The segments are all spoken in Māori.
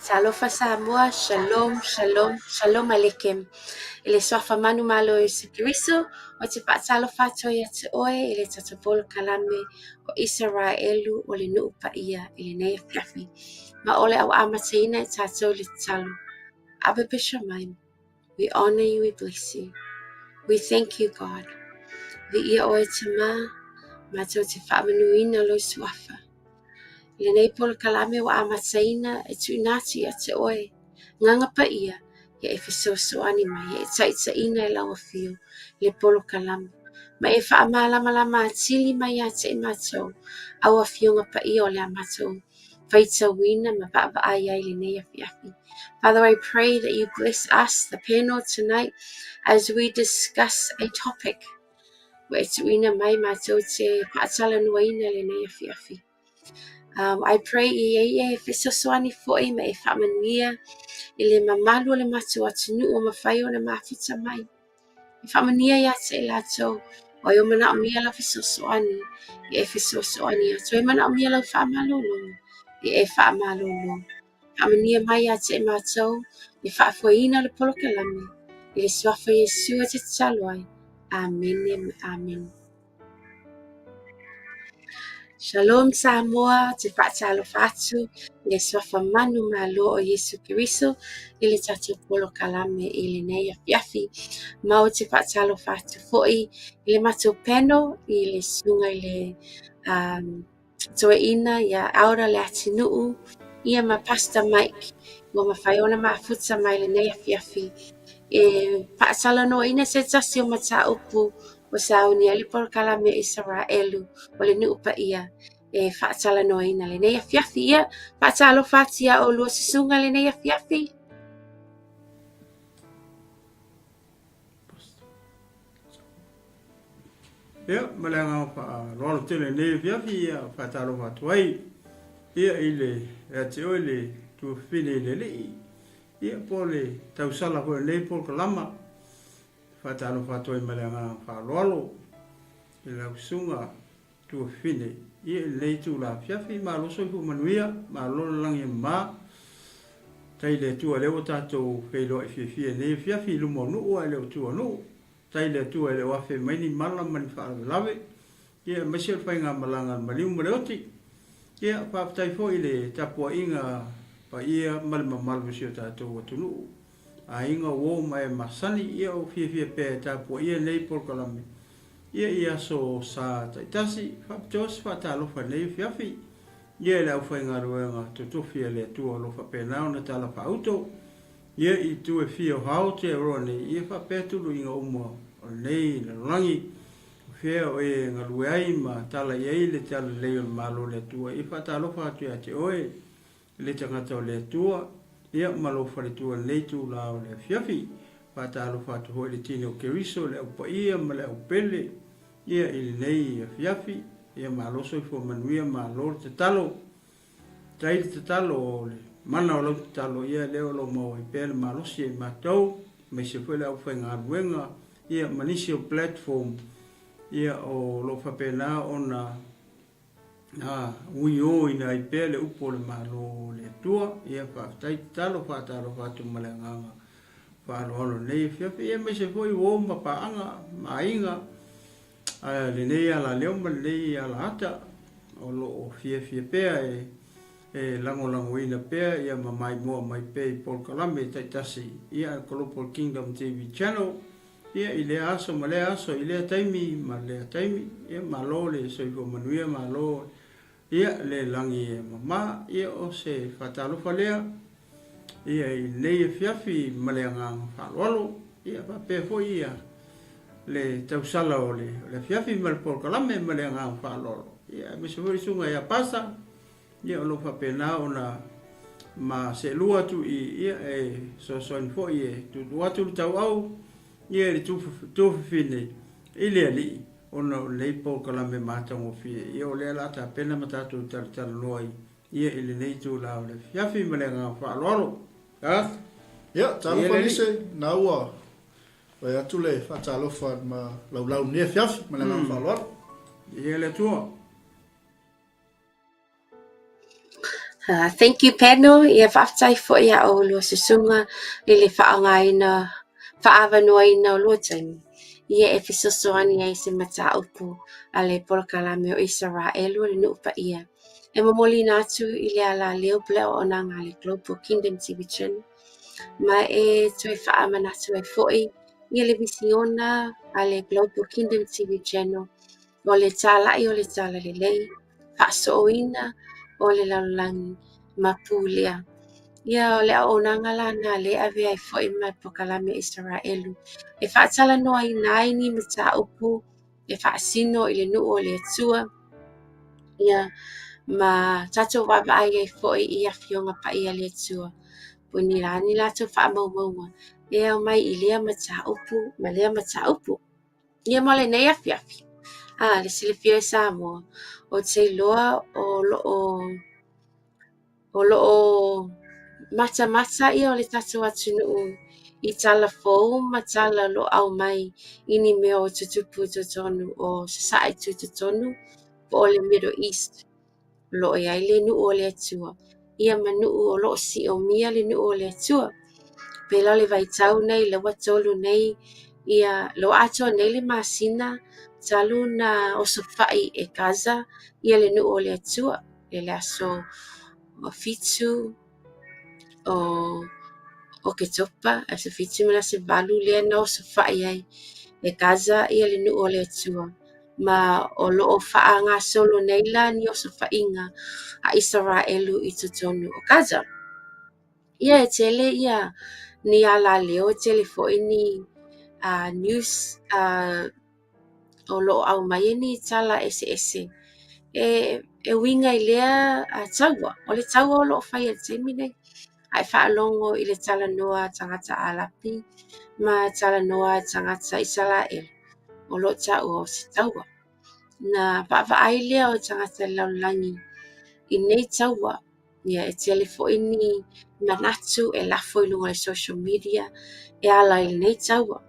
Talofa Samoa, Shalom, Shalom, Shalom Aleichem. Ele soafa manu malo Yesu Kiriso, o te paatalofa toia te oe, ele tatapolo kalame o ISARAELI o le nuu paia, ele nei fiafi. Ma ole au amateina e tatou le talo. Abba Bishamayim, we honor you, we bless you. We thank you, God. Vi ia oe te ma tau te whaamanuina lo suafa. Le nei polo kalame wa amateina e tuinati a te oe. Nganga pa ia, ia e fisoso anima, ia e 𝚟𝚑𝚎𝚅 e lawa fio, le polo kalame. Ma e whaamalama atili mai a te matou, awa fionga pa ia o le amatou. 𝚟𝚑𝚎 ma pa'a ai le nei afi. Father, I pray that you bless us, the panel tonight, as we discuss a topic. Wa e tuina mai matou te paatala nuaina le nei afi. I pray e fisosoani fo'i ma e whaamanuia i le mamalu le matu atunuu o mawhai o le mawhita mai. I whaamania ia te latou o i o mana o mia la fisosoani i e fisosoani atu. E mana o mia la whaamalolo i e whaamalolo. Whaamania mai ia te matou i whaafuaina le polo kalame i le swafa Yesu te taloai. Amen. Amen. Shalom Samoa, te whaatalofa atu, le swafa manu malo o Yesu Kiriso, i le tatu polo kalame i le nei afiafi, ma o te whaatalofa atu fo'i, i le matou peno, i le sunga i le toeina, ia aura Leatinuu, ia ma Pastor Mike, wa mawhaiona maafuta mai le nei afiafi, e whaatala no ina se tasi o mata upu, o sauni ali polo kalame ISARAELI o le nuu paia e whaatala noina le nei afiafi ia whaatalo whaatia o lua sisunga le nei afiafi. Ia, malanga wha rono tele nei afiafi ia whaatalo whatuai ia ile te oe le tu whine le lei ia po le tausala koe nei polo kalama whaatalo whatuai malanga whaaloalo i lau sunga tu whine ia nei tu la fiafi ma loso i fu manuia ma lona langi ma tai le tua leo tatou wheilo i fiafia nei fiafi lumo nuu ai leo tua nuu tai le tua leo afe maini mala mani whaalawe ia masir whainga malanga maliu maleoti ia whaapatai fo i le tapua inga pa ia malima malmasio tatou watu nuu a inga wo mai masani ia o fiafia pe tapua ia nei polo kalame ia so sa taitasi whaptos whaatalofa nei fiafi ia le au whainga ruenga tutufia le tua lofa penao na tala whauto ia i tue fio hao te roa nei ia whapetulu inga umua o nei na rangi fea o e ngā rueai ma tala iei le tala leo le malo le tua i whaatalofa atu ia te oe le tangata o le tua ia malofa le tua nei tu lao le fiafi whaatalofa atu hoi le tine o keriso le au paia ma le au pele ia i nei fiafi ia maloso i fo manuia malo te talo tai te talo o le mana o te talo ia leo lo mau i pele malosi e matau me se fwele au whainga ruenga ia manisi o platform ia o lo whapena o na ui o ina i pele upo le malo le tua ia whaatai te talo whaatalo whaatu malenganga whaaloalo nei fiafi ia me se fwele o mapaanga mainga le nei ala leo ma le nei ala hata o lo o fia pea e lango ina pea ia mamai moa mai pea i polo kalame taitasi ia Global Kingdom TV channel ia i le aso ma le aso i le taimi ma le taimi ia malo le soifo manuia malo ia le langi e mama ia o se whatalofa lea ia i nei fiafi ma le angang whaloalo ia pea fo ia le tausala o le fiafi ma le polo kalame ma le angang whalolo ia me se hori sunga ia pasa ia o lo whapena o na ma se lua tu i ia e soani fo i e tu watu lu tau au ia le tufu fine i le ali o na le polo kalame matango fie ia o le alata pena matatu tala noi ia i le nei tu la o le fiafi ma le angang whalolo ia talo pa Lise na ua Wai atu le whaatalofa ma lau nia fiafi ma le ngā whaaloa. Ia le tua. Thank you, Peno. Ia whaatai fo ia o lua susunga i le whaangaina, whaawanoaina o lua taimi. Ia e fisosoani ai se mata upu a le polokalame o Israelu le nuupa ia. E mamoli natu i le ala leo pleo o nanga le Global Kingdom TV channel. Ma e toi whaamanatu ai foi ia le visiona a le Global Kingdom TV channel o le tālai o le tāla le lei, whaasoina o le laulangi mapulia. Ia o le aonanga la na le ave ai foi mai pokalame Israelu. E whaatala noa i naini mata upu, e whaasino i le nuu o le atua. Ia ma tato waba ai foi i a fionga pa i a le atua. Puni rani lato whaamaumaunga. E au mai i lea mata upu, ma lea mata upu. Ia mo le nei afiafi. Le silifia Samoa. O te loa o loo mata ia o le tato atu nuu i tala fou ma tala lo au mai ini mea o tutupu totonu o sasai tutonu po o le Middle East. Lo e ai le nuu o le atua. Ia ma nuu o lo si o mia le nuu o le atua. Pela le vaitau nei, le watolu nei, ia lo ato nei le masina, talu na o sofai e Gaza, ia le nuu o le atua. Le aso o fitu, o ke topa, asa fitu mena se valu lea na o sofai ai e Gaza, ia le nuu o le atua. Ma o loo faa ngā solo nei la ni o sofainga a ISARAELI i totonu o Gaza. Ia e tele ia ni ala leo tele fo ini news o loo au mai ni tala ese. E winga i lea taua. O le taua o loo fai al temi nei. Ai whaalongo i le tala noa tangata alapi ma tala noa tangata Israel. O loo taua o se taua. Na ai lea o tangata laulangi i nei taua. Ia e tele fo ini manatu e lafo i lunga le social media e ala i nei taua.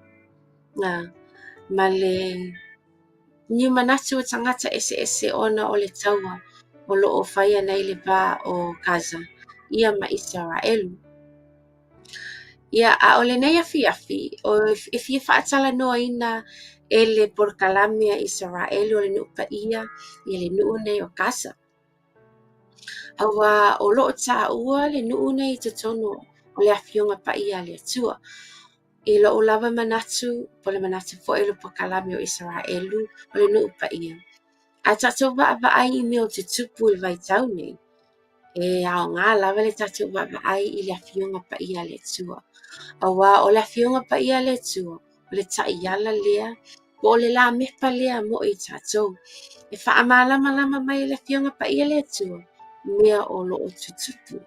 Ma le ni manatu o tangata ese ona o le taua o loo fai nei le ba o Gaza. Ia ma Israelu. Ia a o le nei afi o if ia whaatala noa ina e le porkalame a Israelu o le nuupa ia le nuu nei o Gaza. Awa o loo taa ua le nuu nei totonu o le afionga pa ia le atua. I loo lava manatu po le manatu fo e lo porkalame o Israelu o le nuupa ia. A tato wa ai i meo te tupu i vaitau nei. E ao ngā lava le tato wa ai i le afionga pa ia le atua. Awa o le afionga pa ia le atua, o le taiala lea, po o le la mepa lea mo i tatou. E whaamalama mai le afionga pa ia le atua, mea o loo tutupu.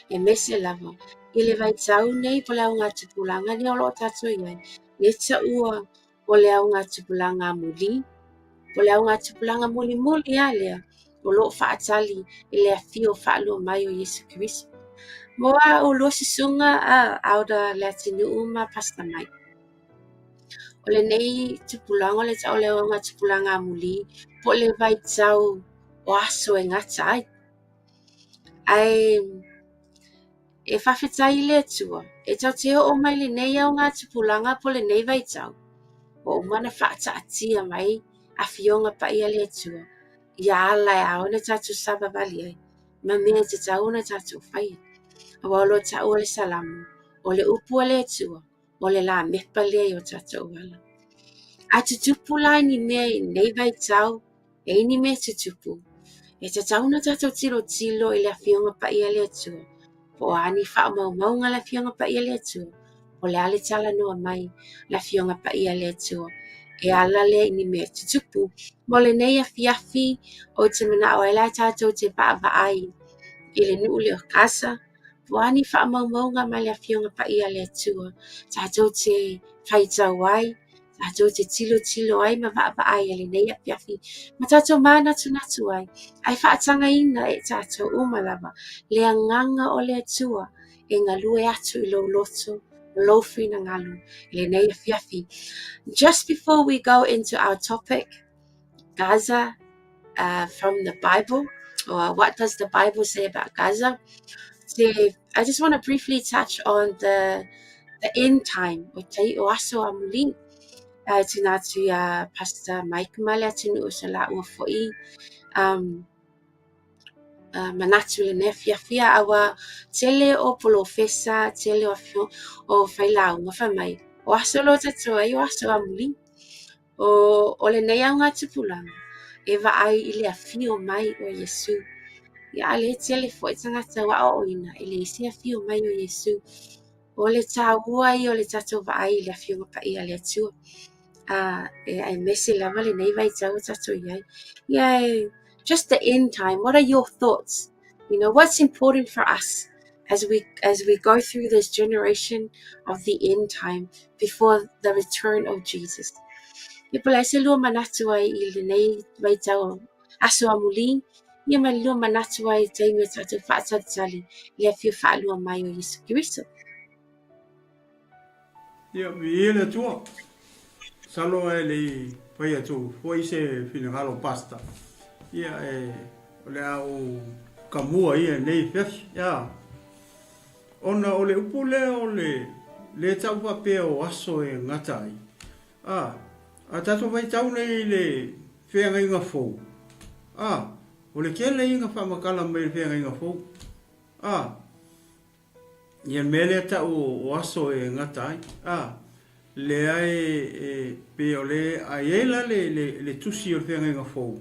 E mese lava, i le vaitau nei po le au ngā tupulanga ni o loo tatou iai, le taua o le au ngā tupulanga muli, po le au ngā tupulanga muli a lea, o loo whaatali i le afio whaalua mai o Yesu Kiriso. Moa o lo sisunga au da Leatinuu ma pasta mai. O le nei tupulanga le tau le o ngā tupulanga muli, po le vaitau o aso e ngata ai. Ai e whawhetai le atua, e tau te o mai le nei au ngā tupulanga po le nei vaitau. O umana whaataatia mai a fionga pa ia le atua. Ia ala e au na tatu saba vali ai, ma mea te tau na tatu whai. Awa lo tau o le salamu, o le upu le atua, o le la mepa lea i o tatu wala. A tutupu lai ni mea i nei vaitau, e ini mea tutupu. E te tau na tatu tilo i le fionga pa ia le atua. Po ani wha maunga le fionga pa ia le atua. O le ale tala noa mai le fionga pa ia le atua. E ala le ini mea tutupu. Mo le nei afi o te mana o e lai tatu te pa ai i le nuu le o Gaza. Po ani wha maunga mai le fionga pa ia le atua. Tatu te whaitau ai. Tatu te tilo ai ma va ai le nei afi. Ma tatu mana natu ai. Ai whaatanga ina e tatu umalava. Le anganga o le atua. E ngalue atu I lo loto. Lofi na ngalu. Le nei afi. Just before we go into our topic, Gaza from the Bible, or what does the Bible say about Gaza? I just want to briefly touch on the end time. O aso amuli tina tu Pastor Mikaele 𝚟𝚑𝚡𝚗𝚢 sa la ua fo'i manatu le ne fiafia awa tele o polofesa tele o whailauga whamai. O aso lo tatou ai o aso amuli o le nei au ngā tupulanga e vaai I le afio mai o Iesu. Ia le tele fo I tangata wa o ina I le isi afio mai o Iesu. O le tāua I o le tatou vaai I le afio mapai a le atua. E ai mese lava le nei vai tau tatou iai. Ia just the end time. What are your thoughts? You know, what's important for us as we go through this generation of the end time before the return of Jesus? Ia pala se lua manatu ai I le nei vai tau aso amuli. Ia mai lua manatu ai te inga tatou 𝚜𝚙𝚙𝚢𝚑𝚝 le afio whaalua mai o Yesu Kiriso. Ia mi le tua. Salo e le pai atu foi se finagalo pasta. Ia ole au kamua ia nei fes. Ia. Ona ole upule ole le tau pape o aso e ngatai. A tato vai tau nei le whenga inga fou. O le kele inga whamakala mai le whenga inga fou. Ia mele tau o aso e ngatai. Le ai pe o le aiela le tusi o le whenga inga fou.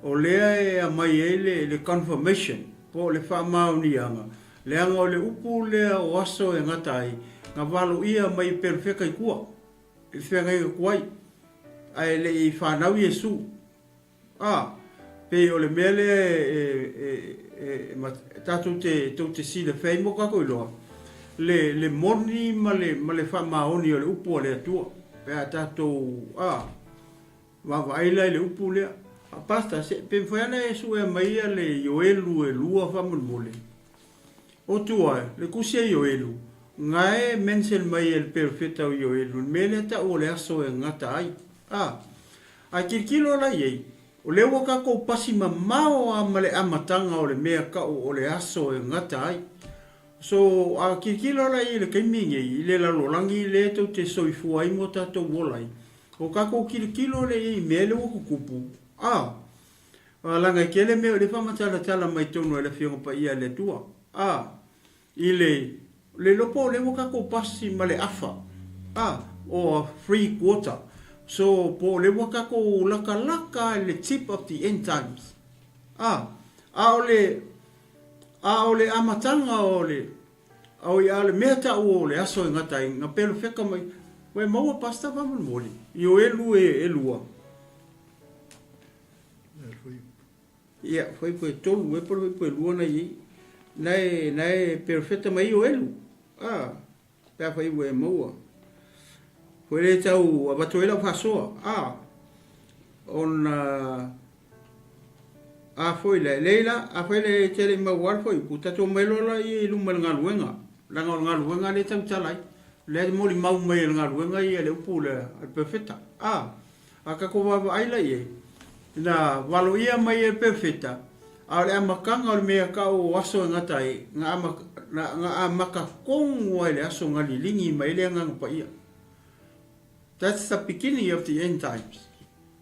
O le ai a mai le confirmation. Po le whamaunianga. Le anga o le upu le o aso e ngatai. Nga walo ia mai perfeka I kua. Le whenga inga kuai. Ai le I whanau Iesu. Pe o le mele tatou te si le whai mo kako iloa. Le moni ma le whamaoni o le upu o le atua. Pe a tatou, wawaila le upu lea. A pasta, pe mwhaiana Iesu e maia le yoelu e lua whamunmole. O tua, le kusia yoelu. Ngae mensel mai el perfeta o yoelu. Mele ta o le aso e ngata ai. A kirkilo la yei. O le waka ko pasi mamao a male amatanga o le mea ka o le aso e ngata ai. So a kirkilo la yei le kaiminge I le lalolangi le tau te soifua I mo tatou wolai. O kako kirkilo le yei mele wako kupu. Langa kele mea le whamatala tala mai tono e le whionga pa ia le tua. I le lopo le waka ko pasi male afa. O free quarter. So po le waka ko laka le tip of the end times. Ole amatanga ole. Ia le mea ta o le aso ngatai nga pelo feka mai. We maua pasta vamon moli. Io elu e lua. Ia foi tolu e foi lua na i. Nai perfetta mai io elu. Pa foi we maua. Foi le tau abatoela fasoa. Foi leila, foi le tele mawar foi putato melola I lumal ngaluenga. Langa ngaluenga le tau talai. Le moli mau mai ngaluenga I le upula perfetta. Kako wa aila ye. Na valoia mai e perfetta. A le amakanga o mea ka o aso ngatai. Nga amaka kongo le aso ngalilingi mai le ngang pa ia. That's the beginning of the end times.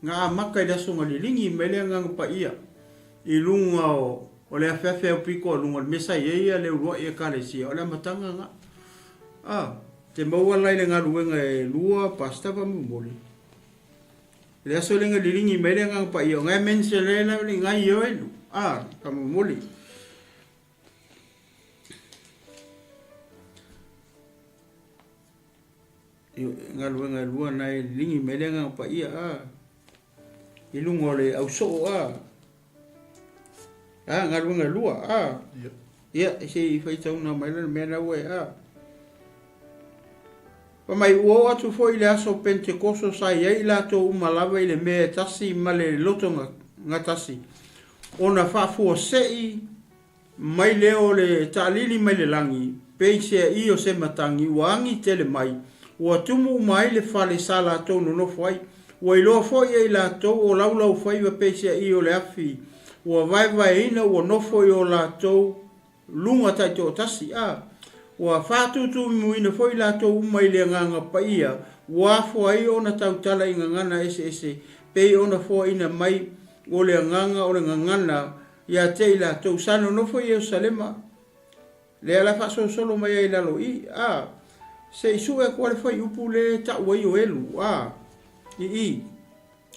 Nga amaka le aso ngalilingi mai le ngang pa ia. I lunga o le afefe o piko o lunga mesa ia le urua ia kalesia. O le matanga nga. Te maua lai le ngā ruenga e lua pasta pa mumoli. Le aso le ngalilingi mai le ngang pa ia. Ngai mense le na le ngai io elu. Pa mumoli. Ngā ruenga e lua na e lingi mai le ngang pa ia. I lunga le au soo ngā ruenga e lua. Ia, se I whaitau na mai le mea ue. Pa mai ua atu fo I le aso Pentekoso sa iei lato umalawa I le mea tasi ma le loto ngā tasi. Ona whaafua sei mai leo le taalili mai le langi. Pei se I o se matangi wangi tele mai. Ua tumu mai le whale sa lato no fai. Ua iloa fo I lato o laulau fai wa pei se I o le afi. ua vai ina ua nofo i o lātou lunga tai tō tasi ua whātutu muina foi lātou uma i le nganga paia ua afo ai ona tautala i ngangana ese pei ona fo ina mai o le nganga o le ngangana ia te i lātou sano nofo i Jerusalema le ala whaso solo mai ai lalo i se isu e kua le whai upu le tau ai o elu i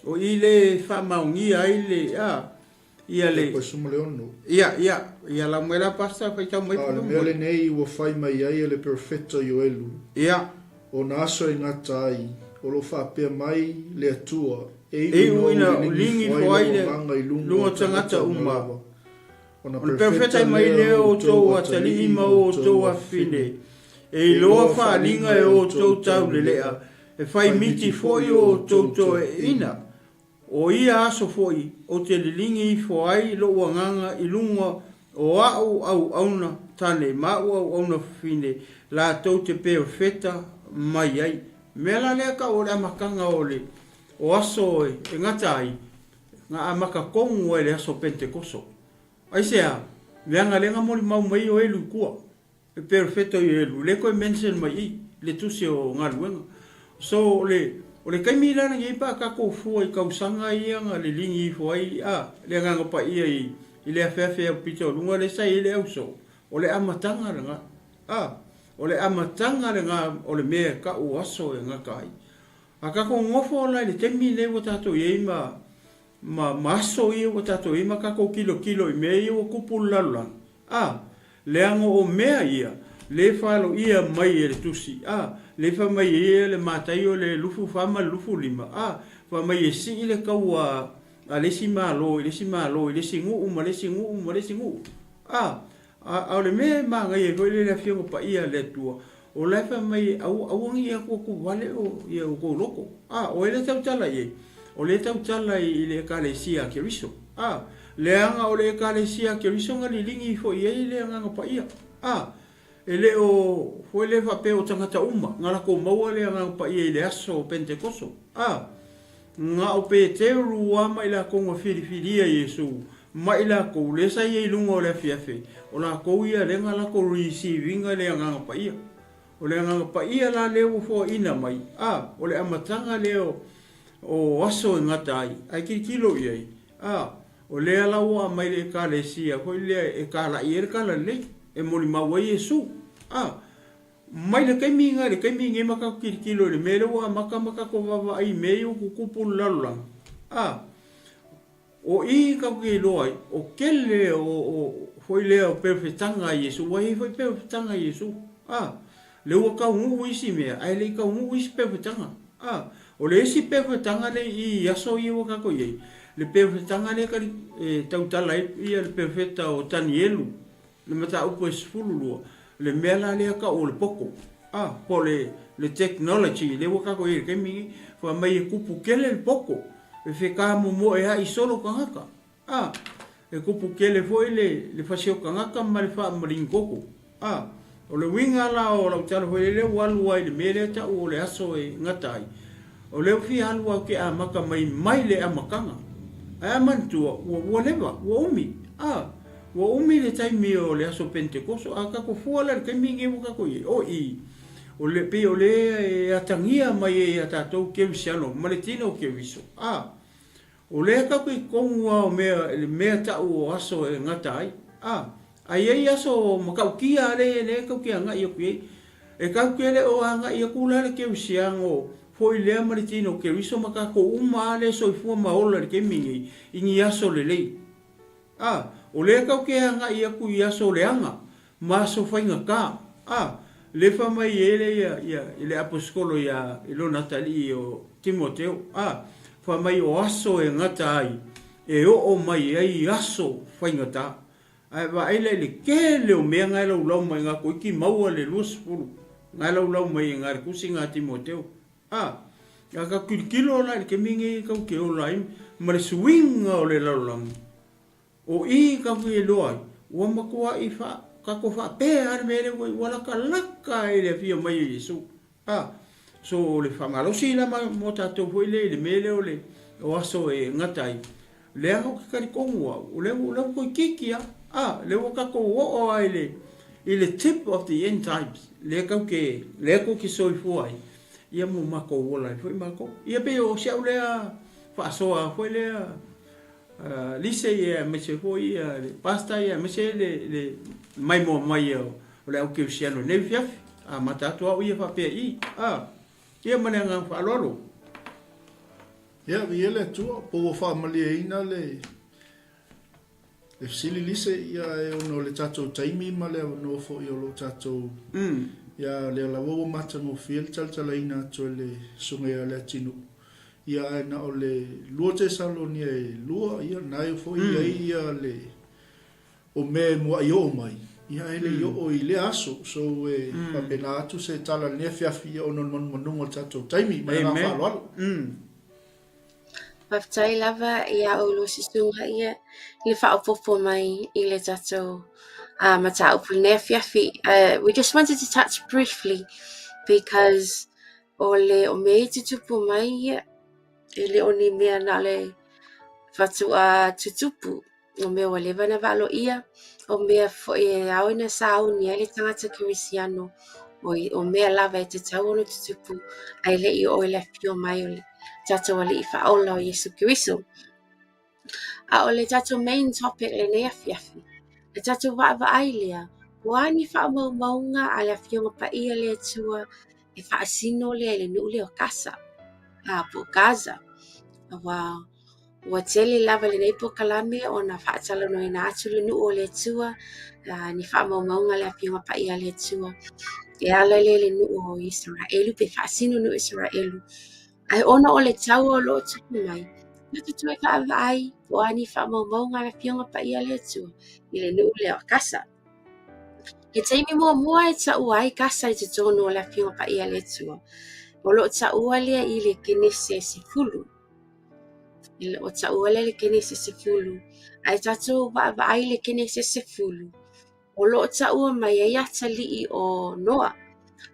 o i le whamaungi ai le ia le Pasuma le ono. ia la mwela pasta whai tau mai Le mea le nei ua whai mai ai le perfecta i o elu. O na aso i ngata ai, o lo whapea mai le atua. E uina lingi fwai le lunga tangata uma. O na perfecta i mai le o tō atali ima o tō awhine. E loa whaalinga e o tō tau le lea. E whai miti fwai o tō e ina. O ia aso foi o te lilingi foi lo wanganga i lunga o au auna tane mau au auna fine la tau te peo feta mai ai mela le ka o le amakanga ole o aso e ngata ai nga amaka kongu e le aso pentekoso ai sea leanga lenga moli mau mai o elu kua e perfecto i elu le ko mention mai le tusi o ngaluenga so o le kai mila na ngai pa ka ko fu ai kausanga ia nga le lingi fu ai le nga pa ia i le afefe o pito lunga le sai le auso o le amatanga nga o le amatanga nga o le me ka o aso nga kai aka ko ngofo la le temi le wata to ye ma aso ye wata to ye ma ka ko kilo i me o kupula lan le ango o mea ia le falo ia mai le tusi le fa mai le matai o le lufu fama lufu lima fa mai si le kaua le si malo le singu ma le singu a le me ma ngai ko le fio pa ia le tua o le fa mai au ngi ko vale o ia ko loko o le tau tala ye o le tau tala i le kalesia ke riso le anga o le kalesia ke riso ngali lingi fo ye le anga pa ia ele o foi le fa pe o tangata uma ngala ko maua le nga pa i le aso pentekoso nga o pe te rua mai la ko ngo FILIFILIA Yesu mai la ko le sa ye lungo le fiafe o la ko ia le ngala ko receiving le nga pa ia o le nga pa ia la le o fo ina mai o le amatanga le o aso ngata ai ki kilo ia o le ala o mai le kalesia ko le e kala ia kala le e moli maua Yesu mai le kaiminga maka kilo le mele wa maka ko vava ai meio ku kupu lalang o i ka ki loi o kele o foi le o perfectanga Yesu wa foi perfectanga Yesu le o ka ngu isi me ai le ka ngu isi perfectanga o le isi perfectanga le i aso i o ka ko ye le perfectanga le ka tau tala i le perfecta o tanielu le mata upo esfulu le mela le ka o le poko po le technology le waka ko e ke mi fa mai kupu kele le poko e fe ka mo e ai solo ka haka e kupu kele foi le fasio ka haka ma le fa maringoko o le winga la o la tala foi le walu ai le mele ta o le aso e ngatai o le fi halwa ke maka mai le amakanga mantua o leva o umi wa umi le taimi o le aso pentekoso aka ko fuala ke mingi ka ko o le pe o le atangia mai e tatou ke visiano maletino ke viso o le ka ko o me ta o aso e ngata ai aso makaukia le ka ki anga yo ki e ka ki le o anga yo kula le ke visiano foi le maletino ke viso maka ko uma le so fu ma ola ke mingi ingi aso le o le kau ke anga ia ku ia so le anga ma so fainga ka le fa mai ele ia le apostolo ia ilo natali o Timoteo fa mai o aso e ngata ai e o mai ai aso fainga ta ai va ele le ke le o me nga lo mai nga ko ki mau le lus puru nga lo mai nga ku singa Timoteo ya ka kilo la ke mingi ka ke o lai ma swing o le lo o i ka fu loi o makua i fa ka ko fa pe ar mele wala ka laka ile fi mai Yesu so le fa malo si la mo ta to fu le mele o aso e ngatai lea ho ki kari kongu au, lea ko kiki lea waka ko o ile tip of the end times, lea ko ki soifu ai, ia mo mako wola, foi mako, ia pe o siau lea, whaasoa, foi lea, Lise ia mese foi le pasta ia mese le mai mo mai o le au ke sialo ne fiaf a matatu au ia fa pe ia mananga fa lolo ia le tu po fa mali ina le sili Lise ia ono le tato taimi ma le no fo io lo tato ia le la wo mata no fiel 𝚟𝚑𝚎 ina to le sunga ia Leatinuu ia na o le lua te saloni e lua ia nai fo ia le o me mo io mai ia ele io o ile aso so pa pena atu se tala ne fiafi o non monungo tato taimi mai na fa lo Paftai lava ia o lo sisunga ia le fa opofo mai i le tato mata upu ne fiafi. We just wanted to touch briefly because o me tutupu mai ia ele oni mea na le fatua tutupu o mea o lewa na valo ia o mea fo e au na sauni ele tangata kirisiano o mea lava e te tau ono tutupu ai le i o le pio mai o le tato wale i whaola o Yesu Kiriso. A o le tato main topic le nea fiafi. Le tato wa ai lea wani wha maunga a le fionga pa ia le tua e wha asino le NUU le o Gaza. Po Gaza. Wa tele lava le nei po kalame o na whaatala no ina atu le NUU o le tua ni wha maunga le fionga pa ia le tua. E ala le NUU o ISARAELI pe wha asino NUU ISARAELI. Ai ona o le tau o lo tupu mai. Na tutu e ka ai o ani wha maunga le fionga pa ia le tua i le NUU le o Gaza. E teimi mua e ta ua ai Gaza i te tono o le fionga pa ia le tua. O lo ta ua lea i le kenese se fulu. O ta ua le kenese se fulu. Ai tato wa ai le kenese se fulu. O lo ta ua mai ai ata lii o noa.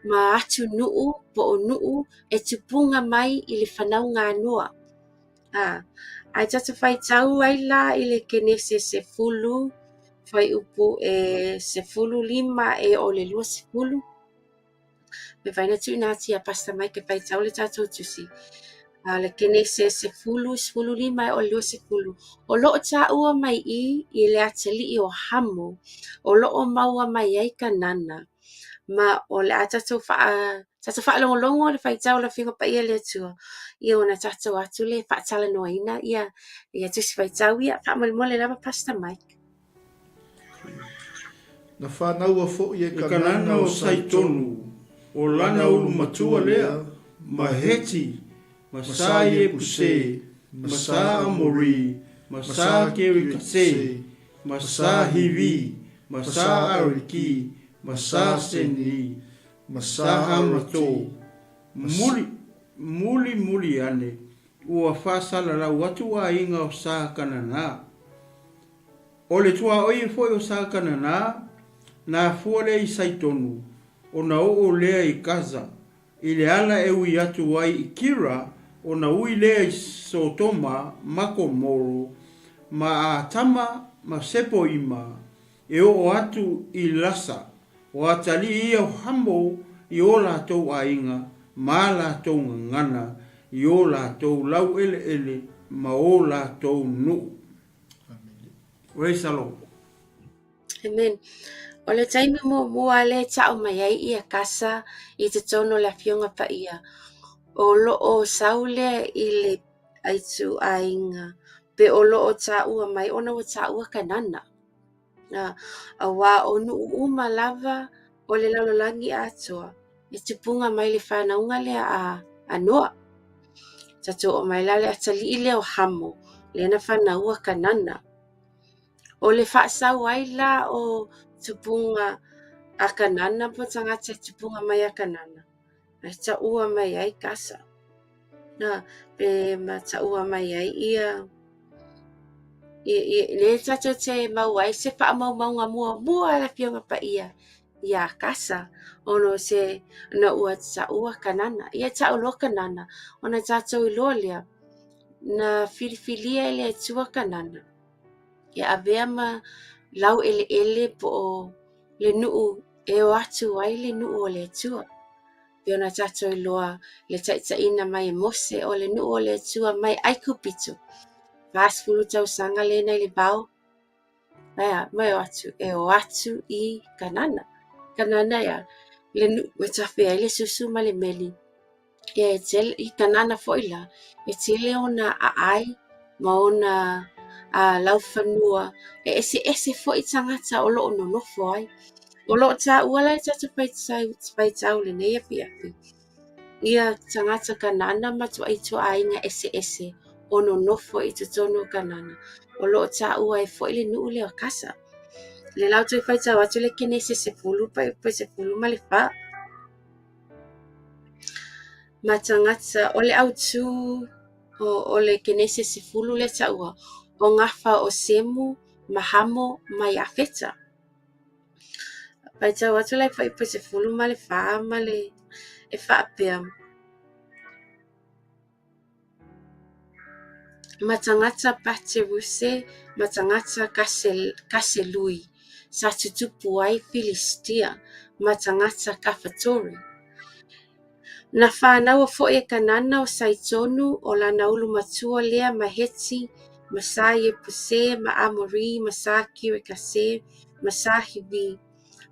Ma atu NUU po o NUU e tupunga mai i le whanau ngā noa. Ai tato whai tau ai la i le kenese se fulu. Whai upu e se fulu lima e o le lua se fulu. Me vai na tu nati a pasta mai ke pai tau le tato tusi. Le kenese se fulu lima e o lua se fulu. O loo ta ua mai i le atali o hamo. O loo maua mai ai ka nana. Ma o le tato wha longo le whai tau la whinga pa ia le tua. Ia ona tato atu le wha tala noa ina. Ia tusi whai tau ia wha mole lava pasta mai. na whanau a fo i e kanana o saitonu o lana ulu matua lea maheti masa ye puse masa amori masa 𝚟𝚑𝚎𝚘 masa hivi masa ariki masa seni masa hamato muli ane ua whasala lau atu a inga o sa kanana o le tua oi foi o sa kanana na fuole i saitonu o na o lea i Gaza i le ala e ui atu ai i kira o na ui lea i Sodoma mako moro ma a tama ma sepo ima e o atu i lasa o atali ia hamo i o la tau a inga ma la tau ngana i o la tau lau ele ma o la tau NUU. Amen. Amen. O le taimi mua le tau mai ai ia Gaza i te tono la fionga pa ia. O lo o saule i le aitu a inga. Pe o lo o taua mai ona o taua kanana. A wā o NUU uma lava o le lalolangi atua. E tupunga mai le whanaunga le a noa. Tato o mai lale atali i leo hamo. Le na whanaua kanana. O le whaasau ai la o tupunga a kanana po tangata tupunga mai a kanana. Ai taua mai ai Gaza. Pe ma taua mai ai ia. Le tato te mau ai se pa maunga mua la fionga pa ia Gaza. Ono se na ua taua kanana. Ia tau lo kanana. Ona tato i loa lea. na filifilia ele atua kanana. Ia avea ma lau ele po o le nuu e o atu ai le nuu o le atua. Pio na tato I loa le taʻitaʻina mai e mose o le nuu o le atua mai aiku pitu. Vasfulu tausanga le nei le bao. Mai o atu I kanana. Kanana ia le nuu e tafe ai le susu ma le meli. E tele I kanana foʻi la e tele ona aai ma ona lau fanua e ese foʻi tagata o loo nonofo ai. O loo taʻua lai tata paitau lenei apiapi. Ia tagata kanana matuaʻitoʻaiga ese o nonofo I totonu o kanana. O loo taʻua e foʻi le nuu le akasa. Le lau tui faitau atu le kenese sepulu pai sepulu ma le fa. Ma tagata o le autu o le kenese sepulu le taʻua o gafa o semu ma hamo ma iafeta. Paitau atu lai pai sepulu ma le fa ma le e faapea. Ma tagata pateruse ma tagata kaselui sa tutupu ai Filistia ma tagata kafatori. Na whānaua foʻi e kanana o saitonu o lana ulu matua lea ma heti, ma sa Iepuse, ma Amori, ma sa Kirikase, ma sa Hivi,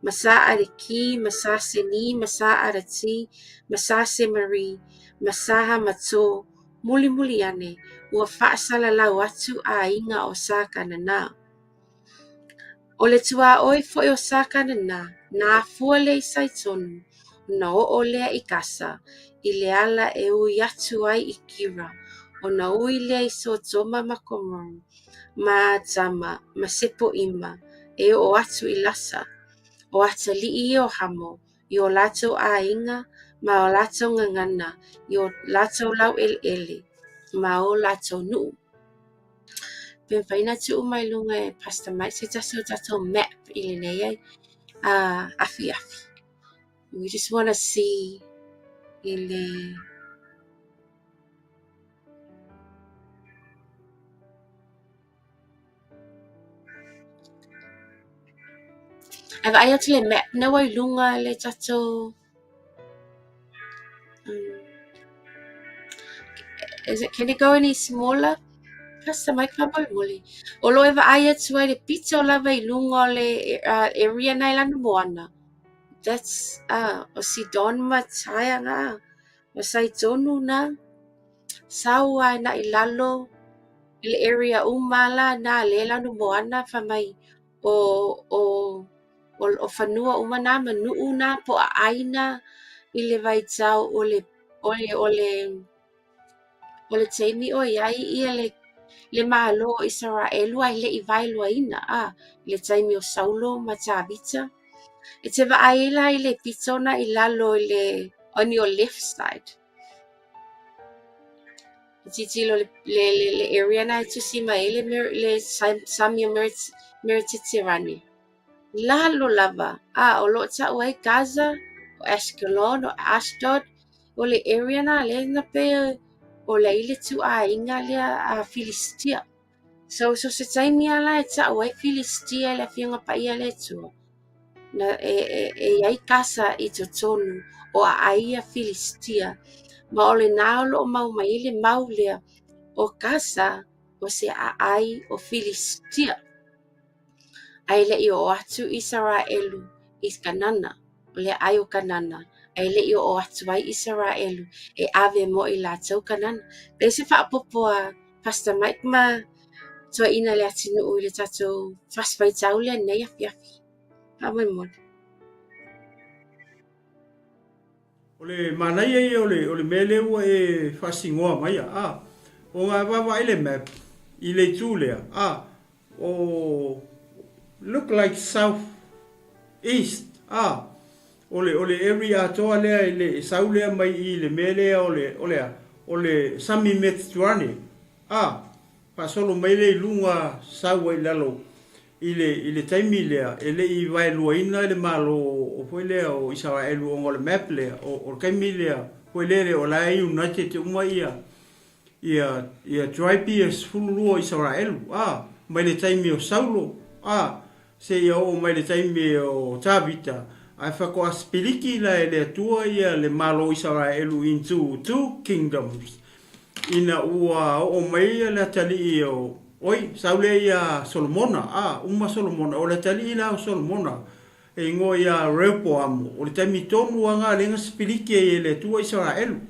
ma sa Ariki, ma sa Seni, ma sa Arati, ma sa Semari, ma sa Hamato, muli ane, ua whaasalalau atu aiga o sa kanana. O le tuaoi foʻi o sa kanana, na afua le saitonu, na o lea I Gaza, I le ala e ui atu ai I Kira, o na ui lea I Sodoma ma Gomora, ma Adama, ma Sepoima, e o atu I Lasa, o atalii I o hamo, I o latou aiga, ma o latou ngangana, I o latou lau ele, ma o latou nuu. Pia faina tuu mai lunga e Pastor Mike se taso tato map I lenei ai afi. We just want to see ile ava ai atu le map na wai lunga le tato can it go any smaller? Pastor Mike Pabamuli. Olo eva ai atu ai le pizza o lava I lunga o le area nai lana moana. That's o Sidon mataya nga o saitonu na saua na ilalo le area umala na le lana moana fa mai o whanua umana ma nuu na po a aina I le vaitau o le teimi o iai ia le malo o ISARAELI ai le I vailoaina le taimi o Saulo ma Tabita. E te vaaila I le pitona I lalo I le on your left side. Titilo le area na tusi mai le Samia Merititirani. Lalo lava. O lo ta'u ai Gaza, o Ashkelon, o Ashdod, o le area na le na pe o le ile tu inga le a Filistia. So se taimi ala e ta'u ai Filistia le fianga pa ia le tu. Na ai kasa I totonu o aia Filistia. Ma o le naolo o mau mai le mau lea o Gaza o se ai o Filistia. Ai le I o atu ISARAELI I kanana, le ai o kanana. Ai le I o atu ai ISARAELI e ave mo I lātou kanana. Pei se whaapopo a Pastor Mike ma tua ina le Leatinuu I le tatou whaspaitau le nei afi. Pamoi. O le manai ai o le mele ua e whasingoa mai o ngā wawa I le map I le tūlea o look like south east o le area atoa lea I le saulea mai I le mele o le Sami Mediterranean pasolo mai le lunga saua I lalo I le taimi lea e le I vailuaina le malo o foi lea o ISARAELI o ngole map lea o kaimi lea foi lea o la United te uma ia ia tribe e fululua Israelu mai le taimi o Saulo se ia o mai le taimi o Tavita ai whako aspiliki la e le atua ia le malo Israelu into 2 kingdoms ina ua o mai le tali o oi saule ia Solomona uma Solomona o le tali la o Solomona e ngo ia Rehoboam o le taimi tonu anga le spiliki e le tua Israelu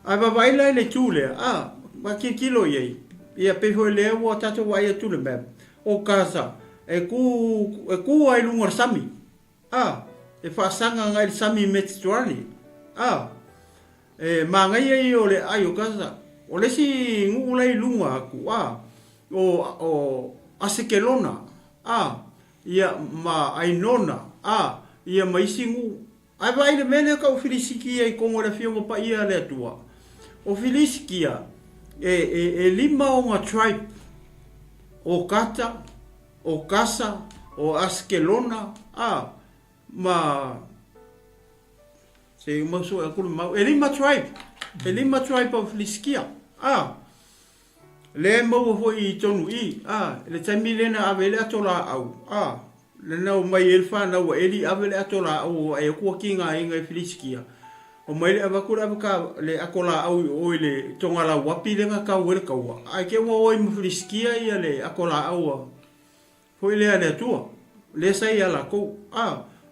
ai babaila le tule ma kilo ye ia pe ho le o tato wa ia tule mem o Gaza e ku ai lunga sami e fa sanga ngai sami Mediterranean e manga ye o le ai o Gaza o le si ngu lai lunga aku o asekelona ia ma ainona ia mai singu ai vai le mele ka o filisiki ai kongo le fiongo pa ia le atua o Filiskia e lima o nga tribe o Kata, o Gaza, o Askelona, ma se maso e kulu mau e lima tribe o Filiskia le mau ho i tonu le taimi lena avele atola au le nau mai elfa nau eli avele atola au e kua kinga inga Filiskia o mai le avakura avaka le akola au o le tongala wapi le nga kau ele kaua ai ke wo i Filiskia ia le akola au foi le ale tua le sai ala ko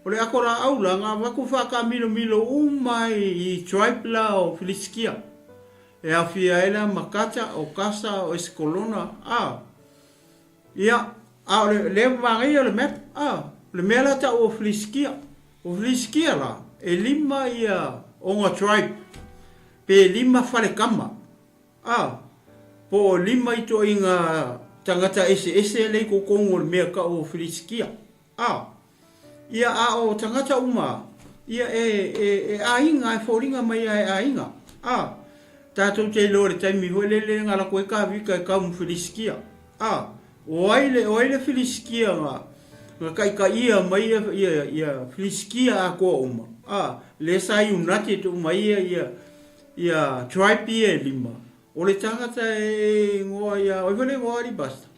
o le akola au la nga vaku faka milo umai i tribe la o Filiskia e afia ela makata o Gaza o Eskolona ia le vangai le map le mela ta o Filiskia la e lima ia o nga tribe pe lima fale kama po lima ito inga tangata ese le ko kongo me ka o Filiskia ia o tangata uma ia e ainga e foringa mai ainga tato te lore taimi ho le ngala ko ka vika ka mu Filiskia o ile Filiskia nga ka ia mai ia Filiskia ko uma le sai united mai ia tribe e lima o le tangata e ngoia o vele ngori basta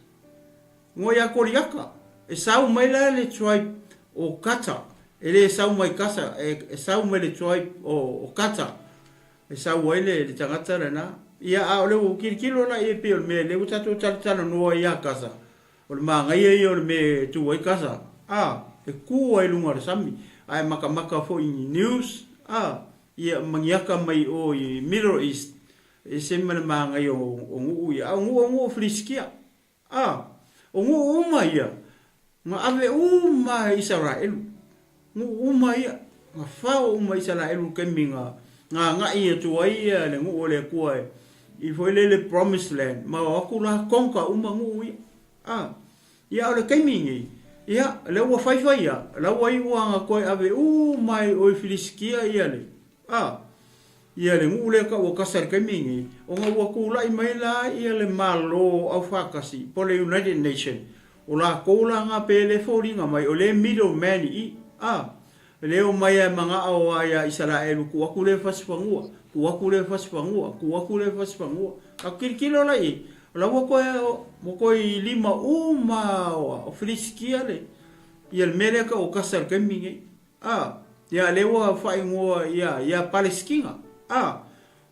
ngoia koriaka e sau mai la le tribe o Kata ele sau mai kasa e sau mai le tribe o Kata e sau ele le tangata na ia o le kilo la e pe me le utato tala no ia kasa o le manga ia o le me tu ai kasa e ku ai lunga sami ai maka fo in news ia mangiaka mai o i Middle East e semana manga o ngu ia ngu Filiskia o ngu uma ia ma ave uma Israel ngu uma ia ma fa uma Israel ke minga nga ia tu ia le ngu ole ko i foi le promised land ma aku la konka uma ngu ia ia ole ke mingi ia le wa fai ia la wa i wa ko ave mai o Filiskia ia le ia le ngu le ka o kasar ke mingi o nga wa ku la i mai la ia le malo au fakasi po le United Nation o la ko la nga pele foringa mai o le middleman le o mai manga o ia Israel ku aku le fasfangua ka kirkilo la i la mo ko i lima uma o Filiskia le ia le mereka o kasar ke mingi ia le wa fai ngoa ia Palestina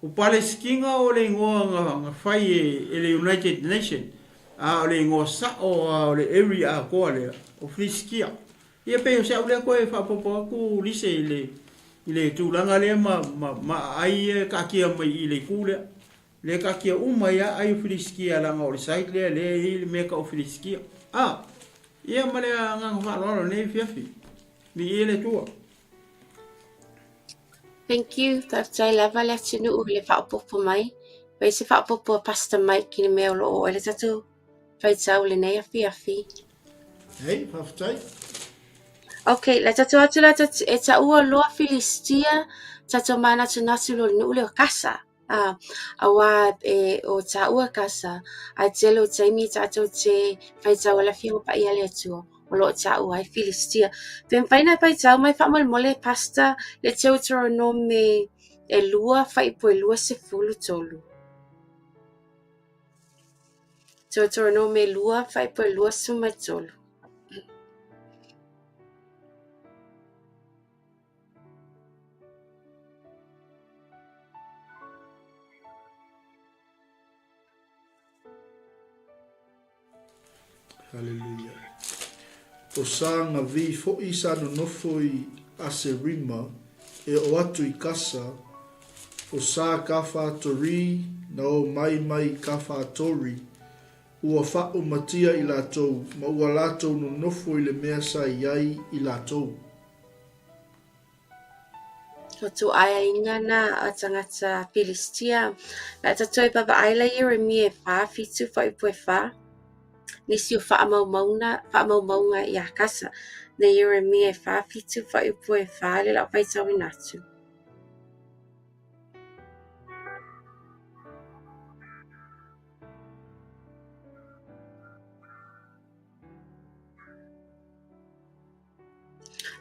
o Palestina o le ngoa nga fai e le United Nation o le ngoa sa o le area ko le o Filiskia ia pe o se le ko e fa popo ku Lise ile tu langa le ma ai ka kia mai ile kule le ka kia uma ia ai Filiskia langa o le site le me ka o Filiskia ia male nga fa lo ne fiafi ni ile tua. Thank you. Tātai lava Leatinuu le whaopopo mai. Pai se whaopopo Pastor Mike ki mea lo o ele tatu whaitau le nei afi. Hei, whawhatai. Okay, le tatu atu la e taua loa Filistia tatu mana tunatu lo NUU le o Gaza. Awa o taua Gaza a telo taimi tatu te whaitau la fio pa ia le atua. O lo tau ai Filistia. Pen paina pai tau mai whamal mole pasta le Deuteronomy e lua whai po e lua se fulu tolu. Tō no me lua whai po lua sumatolu. Hallelujah. O sanga vi fo isa no nofo I 𝚟𝚑𝚎𝚘𝚎 e o atu I kasa o sa ka whātori na o mai ka whātori ua 𝚜𝚘𝚙𝚎𝚘 I lātou ma ua lātou no nofo I le mea sa iai I lātou. O tu aya inga na a tangata Filistia. La tatoi baba aila Yeremia fitu whai pue wha. Nisi o whaamaunga I a kasa. Na Yeremia fitu whai pue wha le lau whaitau inatu.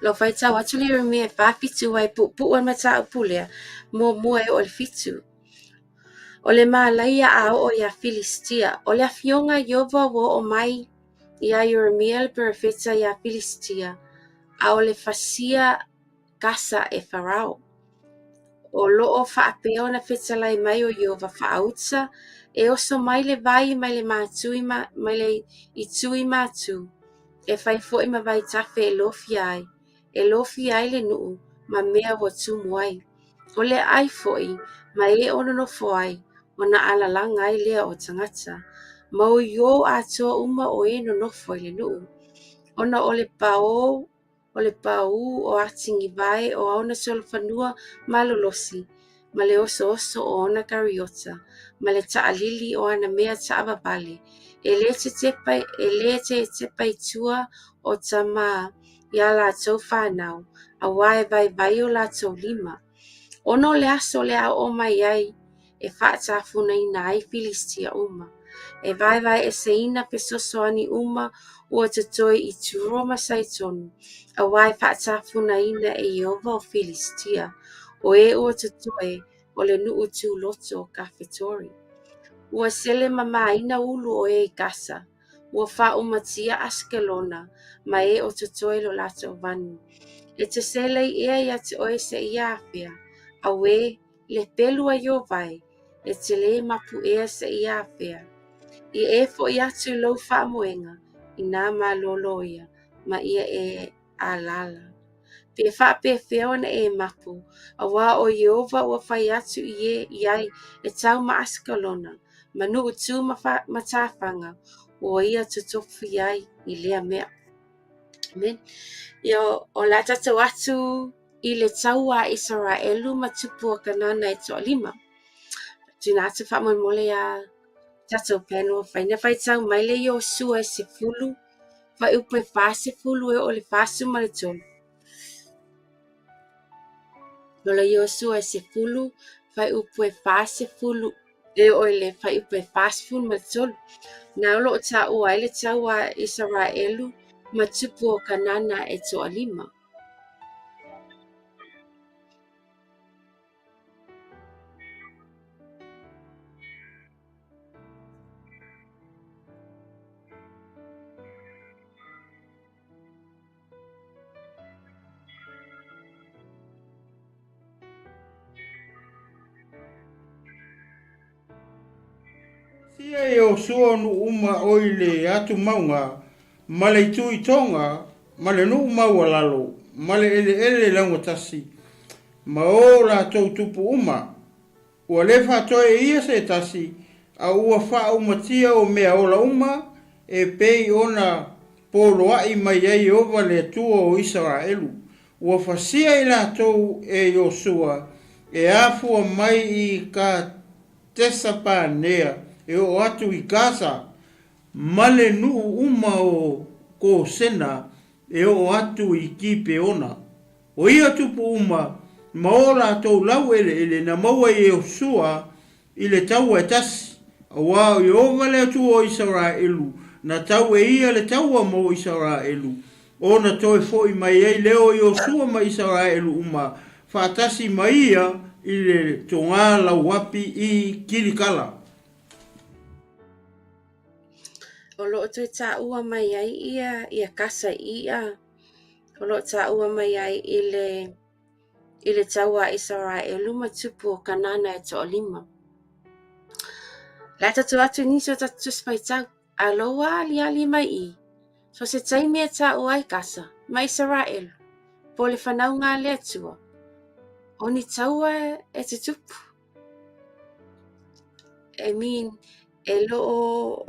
Lo whaitau atu le Yeremia fitu wai pu'an mata upulea. Mua e o le fitu. O le malaia au o ia Filistia. O le afionga Iova wo o mai ia Yeremia le profeta ia Filistia. A o le fasia Gaza e Farao. O loo whaapeo na whetalai mai o Iova whaauta. E oso mai le vai mai le mātui mai le itui mātu. E whai fo ma vai tafe e lofi ai. E lofi ai le nuu ma mea wa tumuai. O le ai foi ma e ono no foi. O na alalanga ai lea o tangata. Ma o yo atoa uma o e no nofo I le nuu. Ona o le pau o atingi vai o auna solfanua malolosi. Ma le oso o ona kariota. Ma le taalili o ana mea taavavale. E le te tepai tua o tama ia la tau whanau. A wae vai o la tau lima. Ono le aso le a o mai ai. E whaatafuna ina ai Filistia uma. E vai e seina pesosoani uma ua tatoi I turoma saitonu. A wai whaatafuna ina e Iova o Filistia. O e ua tatoi o le nuu tu loto o kawhetori. Ua sele mama ina ulu o e Gaza. Ua whaumatia Askelona ma e o tatoi lo lato vanu. E te sele ia te oe se ia awhia. A we le pelua Iovai. E te le mapu ea se ia awhia. I e fo I atu lau whaamoenga I nā maloloia ma ia e alala. Pe whaape whio na e mapu. A wā o Iova ua whai atu iai e tau ma Askelona. Ma nuu tu ma tāwhanga o ia tutofu iai I lea mea. Amen. Yo o la tatau atu I le tau a ISARAELI ma tupu o kanana e toa lima. Tuna atu whaamoi a tatau peno whaina whai tau mai le Iosua e se fulu. Whai upe whase fulu e o le whasu ma le tolu. Lola Iosua e se fulu. Whai upe whase fulu e o le whai upe whase fulu ma le tolu. Nā lo o tau ai le tau a ISARAELI ma tupu o kanana e toa lima. Sia e o suonu uma oile atu maunga, ma le tui tonga, ma le nuu maua lalo, ma le ele lango tasi. Ma o la tau tupu uma, ua le whatoe ia se tasi, a ua wha umatia o mea ola uma, e pei ona poloai mai ei ova le tua o ISARAELI. Ua whasia I la tau e Iosua, e afua mai I ka tesa pānea, e o atu I Gaza, male nuu uma o ko sena, e o atu I kipe ona. O ia tupu uma, maola tau lau ele na maua I Iosua, I le tau e tasi, a wā I ova le atu o ISARAELI, na tau e ia le tau a mo ISARAELI, o na toi foi mai ei leo Iosua ma ISARAELI uma, whaatasi mai ia I le tonga lau wapi I kilikala. o loo tui ta ua mai ai ia kasa ia. O loo ta ua mai ai ile taua Israelu ma tupu o kanana e to lima. La tatu atu niso tatu spai tau aloa ali mai I. So se taimi e ta ua I kasa ma Israelu. Po le whanau ngā lea tua. O ni taua e te tupu. I mean, e loo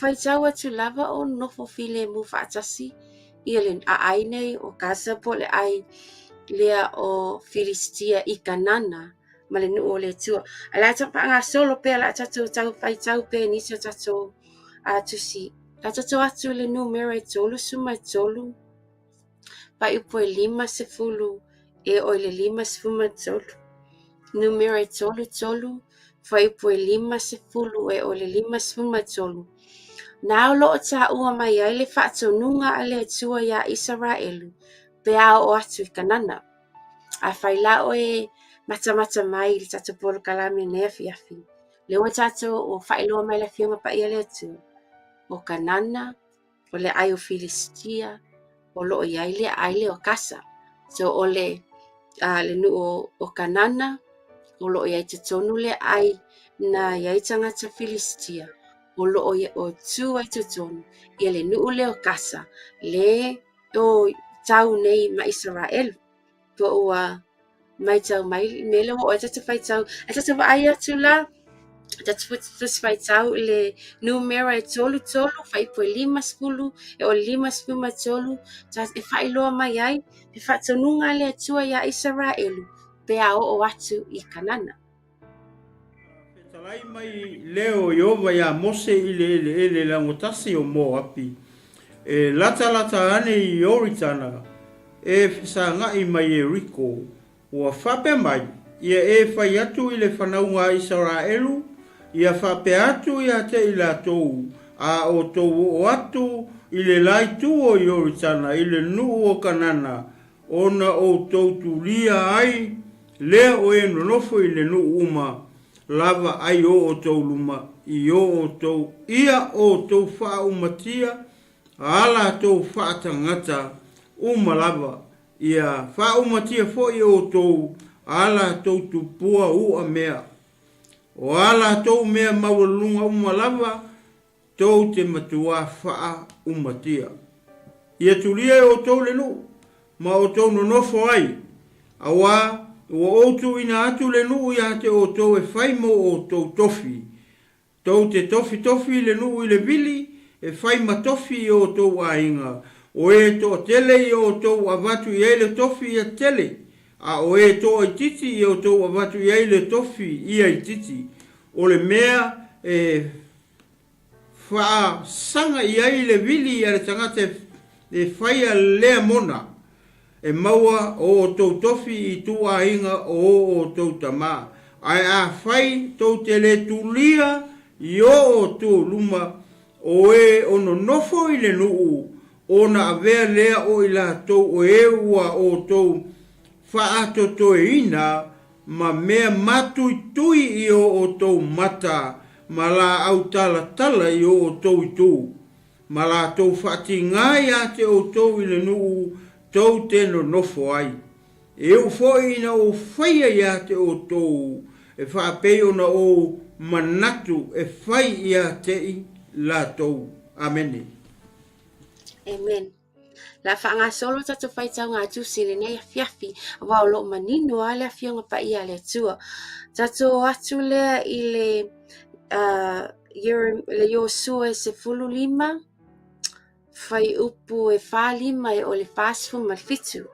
whai tau atu lava o nofo file mu whaatasi. Ia le a ainei o Gaza po le ai lea o Filistia I kanana. Ma le nuu o le tua. A la tapa ngā solo pe la tatu tau whai tau pe nisa tatu atusi. La tatu atu le numero e tolu suma e tolu. Pa upo e 5 e o le 5 numero e tolu fa upo e 5 e o le 5 na lo ta ua mai ai le whaatonunga a le tua ia Israelu pe o atu I kanana a whaila o e mata mai le tatu polo kalame nea fiafi le o tatu o whailoa mai la fionga pa ia le atu o kanana o le ai o Filistia o lo iai le ai le o kasa so o le nuu o kanana o lo iai te tonu le ai na iai tangata Filistia o lo o tu ai te tonu ia le nuu le o kasa le o tau nei ma Israel po ua mai tau mai mele o tatu whai tau a tatu wa ai atu la tatu whai tau le numero e tolu whai po 5 e o 5 e whailoa mai ai e whaatonunga le atua ia Israelu pe o atu I kanana. Talai mai leo Iova ia mose ele la ngotasi o mo api. E lata ane I oritana e fisanga I mai e riko ua whape mai ia e whai atu I le whanaunga Israelu ia whape atu ia te I la tou a o tou o atu I le lai tu o I oritana I le nuu o kanana ona o tou tulia ai lea o e nonofo I le nuu uma lava ai o tou luma I o tou ia o tou wha umatia ala tou wha tangata uma lava ia wha umatia fo I o tou ala tou tupua ua mea o ala tou mea maulunga uma lava tou te matua wha umatia ia tulia o tou le nuu ma o tou nonofo ai awa o outu ina atu le nuu ia te o tou e whaimo o tou tofi. Tou te tofi le nuu I le vili e whaima tofi o tou ainga. O e to tele I o tou avatu I le tofi ia tele. A o e to I titi I o tou avatu I le tofi ia I titi. O le mea e wha sanga I le vili ia le tangata e whaia lea mona. E maua o tou tofi I tua inga o tou tama. Ai a whai tou te le tulia I o tou luma o e ono nofo I le nuu. O na avea lea o ila tou o e ua o tou whaato toe ina ma mea matui tui I o tou mata ma la au tala I o tou I tou. Ma la tou whaati ngai a te o tou I le nuu tou te no nofo ai. E u foi na o whaia ia te o tou. E whaapei ona o manatu e whai ia te I la tou. Amene. Amen. La whaanga solo tatu whai tau ngā tusi le nei a fiafi wa o lo manino a le fionga pa ia le tua. Tatu atu lea I le Yosua e 15 whai upu e 5 e o le 5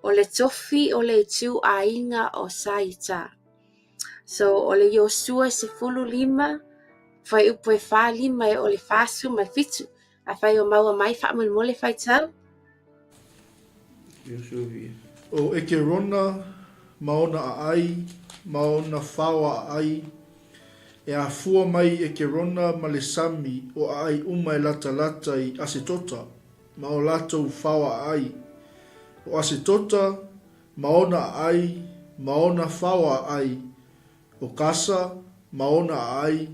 o le tofi o le tiu a inga o saita. So o le Yosua e 15 whai upu e 5 e o le 5 a whai o maua mai whaamul mole whai tau. O eke rona, maona a ai, maona whawa a ai, e a fua mai e ke rona ma le sami o ai uma e lata I 𝚟𝚑𝚎𝚘 ma o latou whawa ai. O 𝚟𝚑𝚎𝚘 maona ai, maona whawa ai. O kasa maona ai,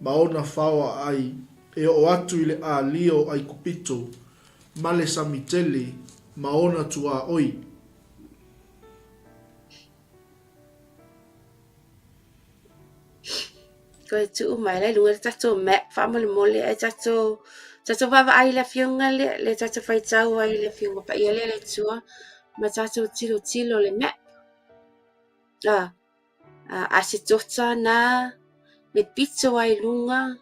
maona whawa ai. e o atu i le a lio ai kupito ma le samitele ma ona tua oi. Ko e tu mai le lunga tato map family mole e tato vava ai la fionga le tato fai tau ai le fionga pa ia le tua ma tato tilo le map. A se tota na le pizza ai lunga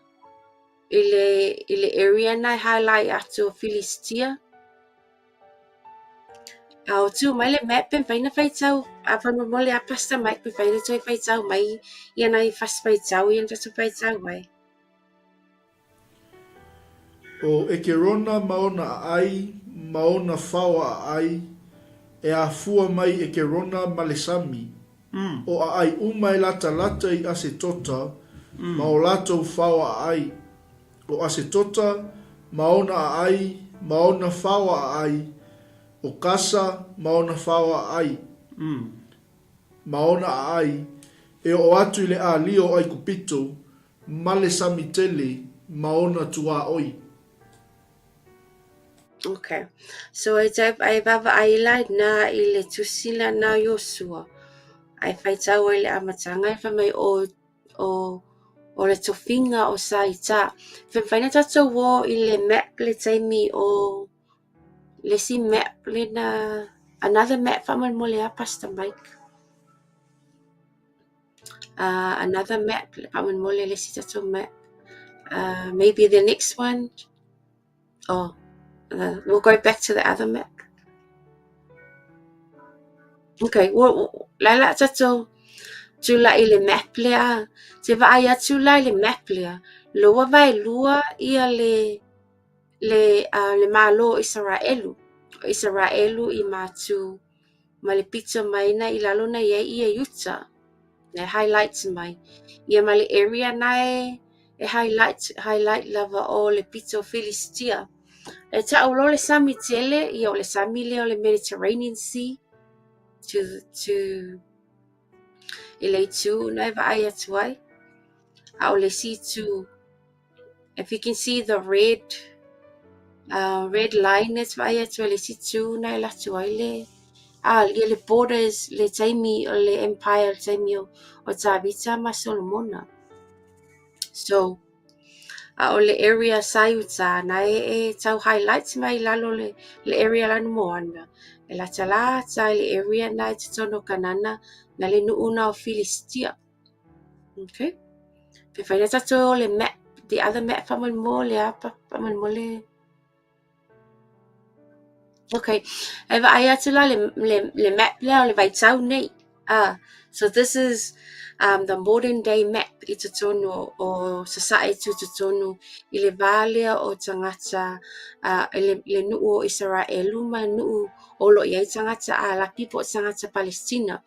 ile area na highlight atu Philistia. O tu mai le map pen faina fai tau a fanu mole a pasta mai pen faina toi fai tau mai ia nai fast fai tau ia tato fai tau mai. O e ke rona maona ai, maona whawa ai, e a fua mai e ke rona malesami. O a ai umai lata i ase tota, ma o lato whawa ai. O ase tota, maona ai, maona whawa ai, o kasa, maona whawa ai. Maona ai, e o atu le a lio ai kupito, malesami tele, maona tua oi. Okay. So ai vava aila na ile tusila na Yosua. Ai fai tau ai le amatanga ai fa mai o le tofinga o saita. Fa faina tato wo ile map le taimi o le si map le na another map fa mai mole a pasta Mike. Another map fa mai mole le si tato map. Maybe the next one. Oh, we'll go back to the other map. Okay, lala tato tula ile map lea. Se va aya tula ile map lea. Loa vai lua ia le malo Israelu I matu ma le pizza mai na I lalo na ia Utah. Le highlights mai. Ia ma le area na e highlight lava o le pizza Philistia. E ta o le sami tele ia o le sami le o le Mediterranean Sea to 𝚟𝚑𝚙𝚢𝚘 na va ai atu ai. A o le C2. If you can see the red line that's vai atu le C2 na la atu ai le borders le taimi o le empire taimi o 𝚟𝚑𝚎𝚘 ma Solomona. So a o le area Sayuta na e tau highlights mai lalo le area lanu moana. E la tala le area na e tono kanana na le NUU na o Philistia. Okay. Pe whaina tato le map, the other map whaman mo le apa, whaman mo le. Okay. Eva ai atu la le map le vai tau nei. So this is the modern day map I tono o society tono I le vale o tangata le NUU o Israelu ma NUU o lo iai tangata a la people tangata Palestina.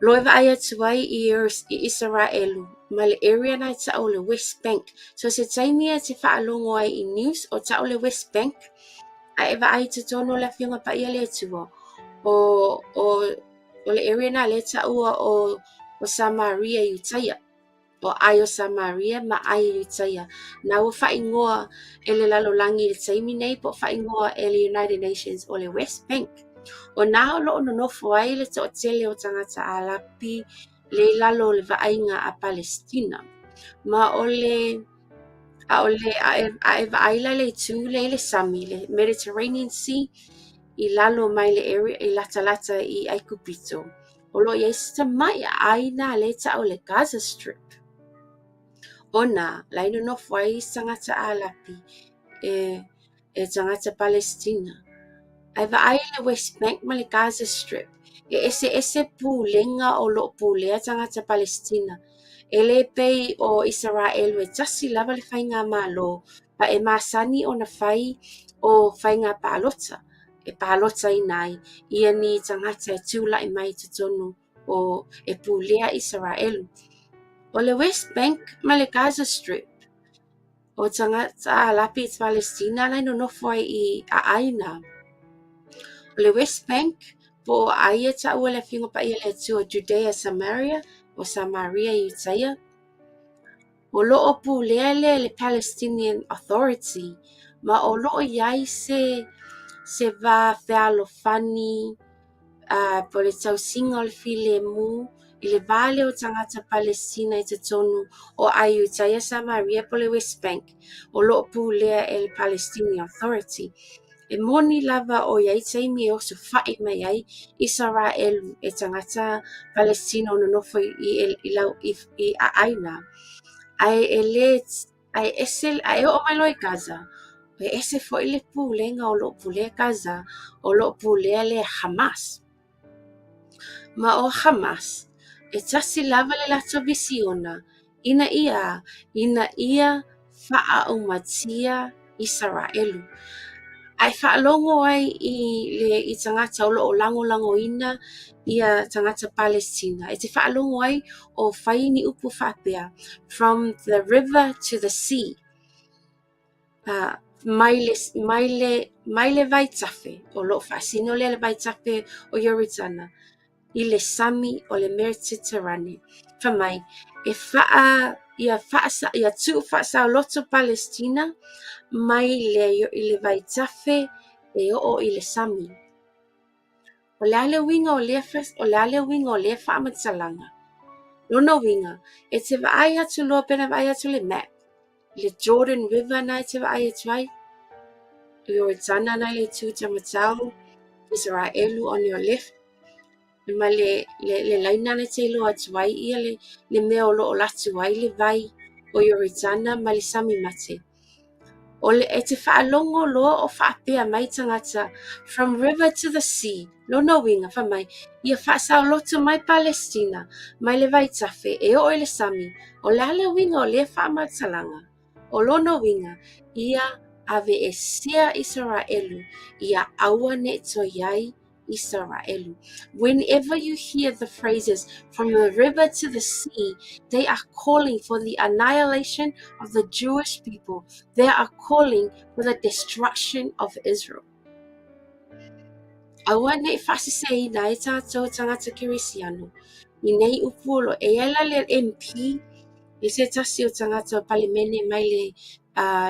Lo eva ai atu ai I Israelu ma le area na ta o le West Bank. So se taimia te whaalongo ai I news o ta o le West Bank. A eva ai te tono la fionga pa ia le atua. O le area na le ta ua o Samaria Utaya. O ai o Samaria ma ai Utaya. Na ua whaingoa ele lalo langi le taimi nei po whaingoa ele United Nations o le West Bank. O nā lo no nofo ai le to tele o tangata alapi le lalo le vainga a Palestina. Ma ole a eva aila le tu le sami le Mediterranean Sea I lalo mai le area I lata I ai kupito. O lo yes mai aina le ta o le Gaza Strip. Ona la no nofo ai tangata alapi e tangata Palestina. Ai va ai le West Bank ma le Gaza Strip. E ese pulenga o lo pulea tangata Palestina. E le pei o Israel e tasi lava le whainga malo pa e masani o na whai o whainga paalota. E paalota I nai ia ni tangata e tūla I mai tutonu o e pulea Israel. O le West Bank ma le Gaza Strip. O tangata alapi Palestina lai no nofo I a aina. Le West Bank po aia ta ua le fingo pa ia le tu o Judea Samaria o Samaria Utaya. o lo'o pulea le Palestinian Authority ma o lo'o iai se va fealofani po le tausinga o le Afele-Maiava i le vale o tangata Palestina i te tonu o aiu taia Samaria po le West Bank o lo'o pulea le Palestinian Authority. E moni lava o iai taimi o se whae mai ai ISARAELI e tangata Palestina o nonofo i aina. Ai o mai loi Gaza. E ese fo i le pulenga o lo pulea Gaza o lo pulea le Hamas. Ma o Hamas e tasi lava le lato visiona ina ia 𝚜𝚑𝚙𝚎𝚘𝚡 ISARAELI. Ai whaalongo ai i tangata o lo lango ina ia tangata Palestina. E te whaalongo ai o whaini upu whapea from the river to the sea. Mai le vai tafe o lo whaasino le vai tafe o 𝚗𝚑𝚙𝚎𝚘𝚡 i le sami o le 𝚘𝚘𝚙𝚢. Whamai e ia tu whaasao loto Palestina mai i le vai tafe e o i le sami. O le ale winga o le 𝚘𝚑𝚙𝚢𝚘. Lona winga e te vaai atu loa pena vaai atu le map. Le Jordan River na te vaai atu ai. 𝚘𝚑𝚙𝚢 na le 𝚘𝚘𝚙𝚢𝚘 ISARAELI on your left. Ma le laina na te ilo atu ai ia le mea o lo o latu ai le vai o 𝚘𝚑𝚙𝚢 ma le sami mate. O le e te whaalongo loa o whaapea mai tangata from river to the sea. Lona winga whamai ia whaasao loto mai Palestina mai le vai tafe e o le sami o le ale winga o le whaamatalanga. O lona winga ia ave e sea ISARAELI ia aua ne to iai ISARAELI. Whenever you hear the phrases from the river to the sea, they are calling for the annihilation of the Jewish people. They are calling for the destruction of Israel. Aua ne whasise na e tātou tangata Kirisiano. I nei upulo e ela le MP i se tasi o tangata o palimene mai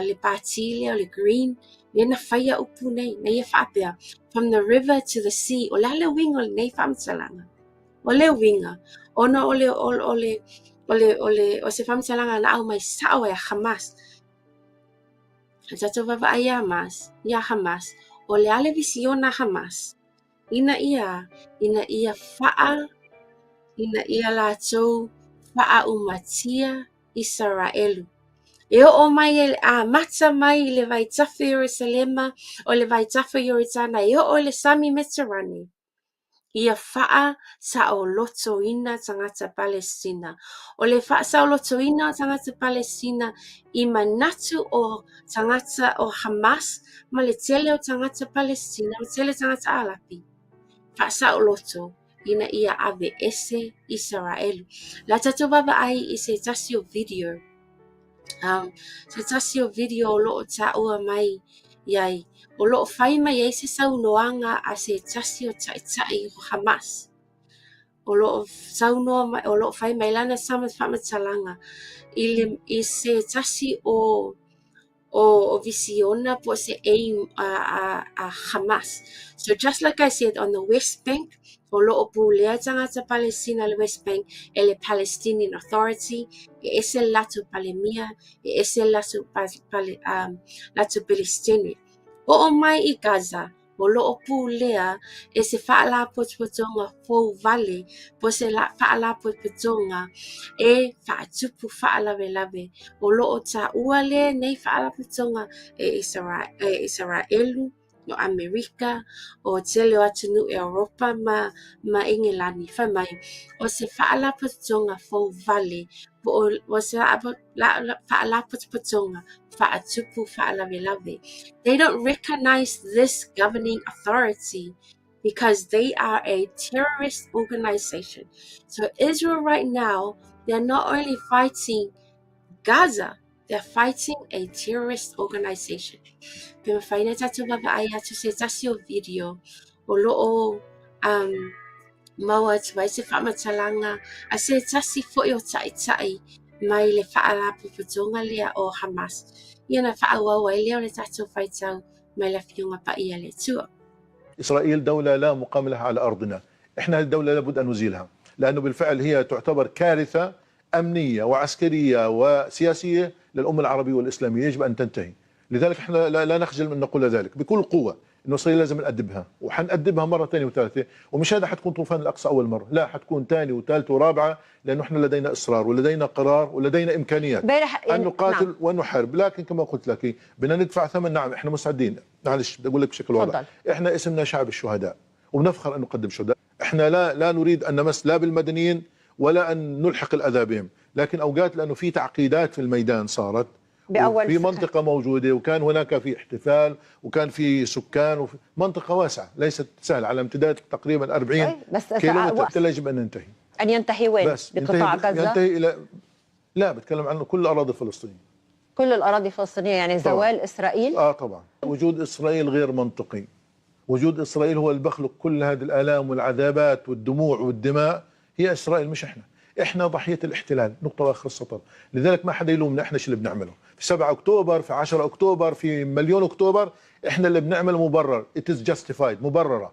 le pātile o le green. Le na whaia upu nei, na ia whaapea. From the river to the sea, o le ale winga o le nei whaamtalanga. O le winga, ono o se whaamtalanga na au mai sao e Hamas. Tato vava ai Hamas, ia Hamas, o le ale visiona Hamas. Ina ia lātou 𝚜𝚑𝚙𝚢𝚘𝚡 ISARAELI. E o mai mata mai le vai tafe Jerusalema o le vai tafe 𝚘𝚑𝚙𝚢 e o le sami Mediterranean. Ia whaasāolotoina tangata Palestina. O le whaasāolotoina tangata Palestina I manatu o tangata o Hamas ma le tele o tangata Palestina o tele tangata alapi. Whaasāoloto ina ia ave ese ISARAELI. La tatou vavaai I se tasi o video. Se tasi o video o loo taua mai iai. O loo whai mai ei se saunoanga a se tasi o 𝚘𝚙𝚢𝚘 o Hamas. O loo whai mai lana sama whamatalanga. I se tasi o visiona po se aim a Hamas. So just like I said, on the West Bank, o loo pulea tangata Palestina le West Bank, le Palestinian Authority, e ese lato palemia, e ese lato Palestinian. O mai I Gaza, o loo pulea, e se whaalapotpotonga fou vale, po se whaalapotpotonga, e whaatupu whaalawe, o loo ta uale nei whaalapotonga e ISARAELI, no Amerika, o tele atu nu Europa ma Engelani, whamai, o se whaalapotonga fou vale, o se whaalapotonga, whaatupu whaalawe. They don't recognize this governing authority because they are a terrorist organization. So Israel right now, they're not only fighting Gaza, they're fighting a terrorist organization. Pema whaina tatu vavaai atu se tasi o video o loo maua atu ai se whamatalanga a se tasi fo'i o 𝚘𝚙𝚢𝚘𝚡 mai le whaalapuputunga lea o Hamas. Ia na whaauau ai lea o le tātou whaitau mai la whiunga pa ia le tua. إسرائيل دولة لا مقام لها على أرضنا. إحنا هذه الدولة لابد أن نزيلها، لأنه بالفعل هي تعتبر كارثة أمنية وعسكرية وسياسية للأمة العربية والإسلامية، يجب أن تنتهي. لذلك إحنا لا نخجل من نقول ذلك بكل قوة، إنه إسرائيل لازم نأدبها، وحنأدبها مرة ثانية وثالثة، ومش هذا حتكون طوفان الأقصى أول مرة، لا حتكون ثانية وثالثة ورابعة، لأنه إحنا لدينا إصرار ولدينا قرار ولدينا إمكانيات أن نقاتل ونحارب. لكن كما قلت لك بدنا ندفع ثمن. نعم إحنا مستعدين، معلش بدي أقول لك بشكل واضح، إحنا اسمنا شعب الشهداء ونفخر أن نقدم شهداء. إحنا لا نريد أن نمس لا بالمدنيين ولا أن نلحق الأذى بهم، لكن أوقات لأنه في تعقيدات في الميدان صارت في منطقة موجودة، وكان هناك في احتفال وكان في سكان وفي منطقة واسعة ليست سهلة على امتداد تقريبا 40 كيلومتر. يجب أن ننتهي. أن ينتهي وين؟ بس بقطاع غزة؟ ينتهي إلى، لا بتكلم عنه كل الأراضي الفلسطينية. كل الأراضي الفلسطينية، يعني زوال طبعا. إسرائيل؟ طبعا. وجود إسرائيل غير منطقي. وجود إسرائيل هو اللي بخلق كل هذه الآلام والعذابات والدموع والدماء. هي إسرائيل مش إحنا ضحية الاحتلال، نقطة وآخر السطر. لذلك ما حدا يلومنا، إحنا شو اللي بنعمله في 7 أكتوبر، في 10 أكتوبر، في مليون أكتوبر، إحنا اللي بنعمل مبرر. It is justified، مبررة.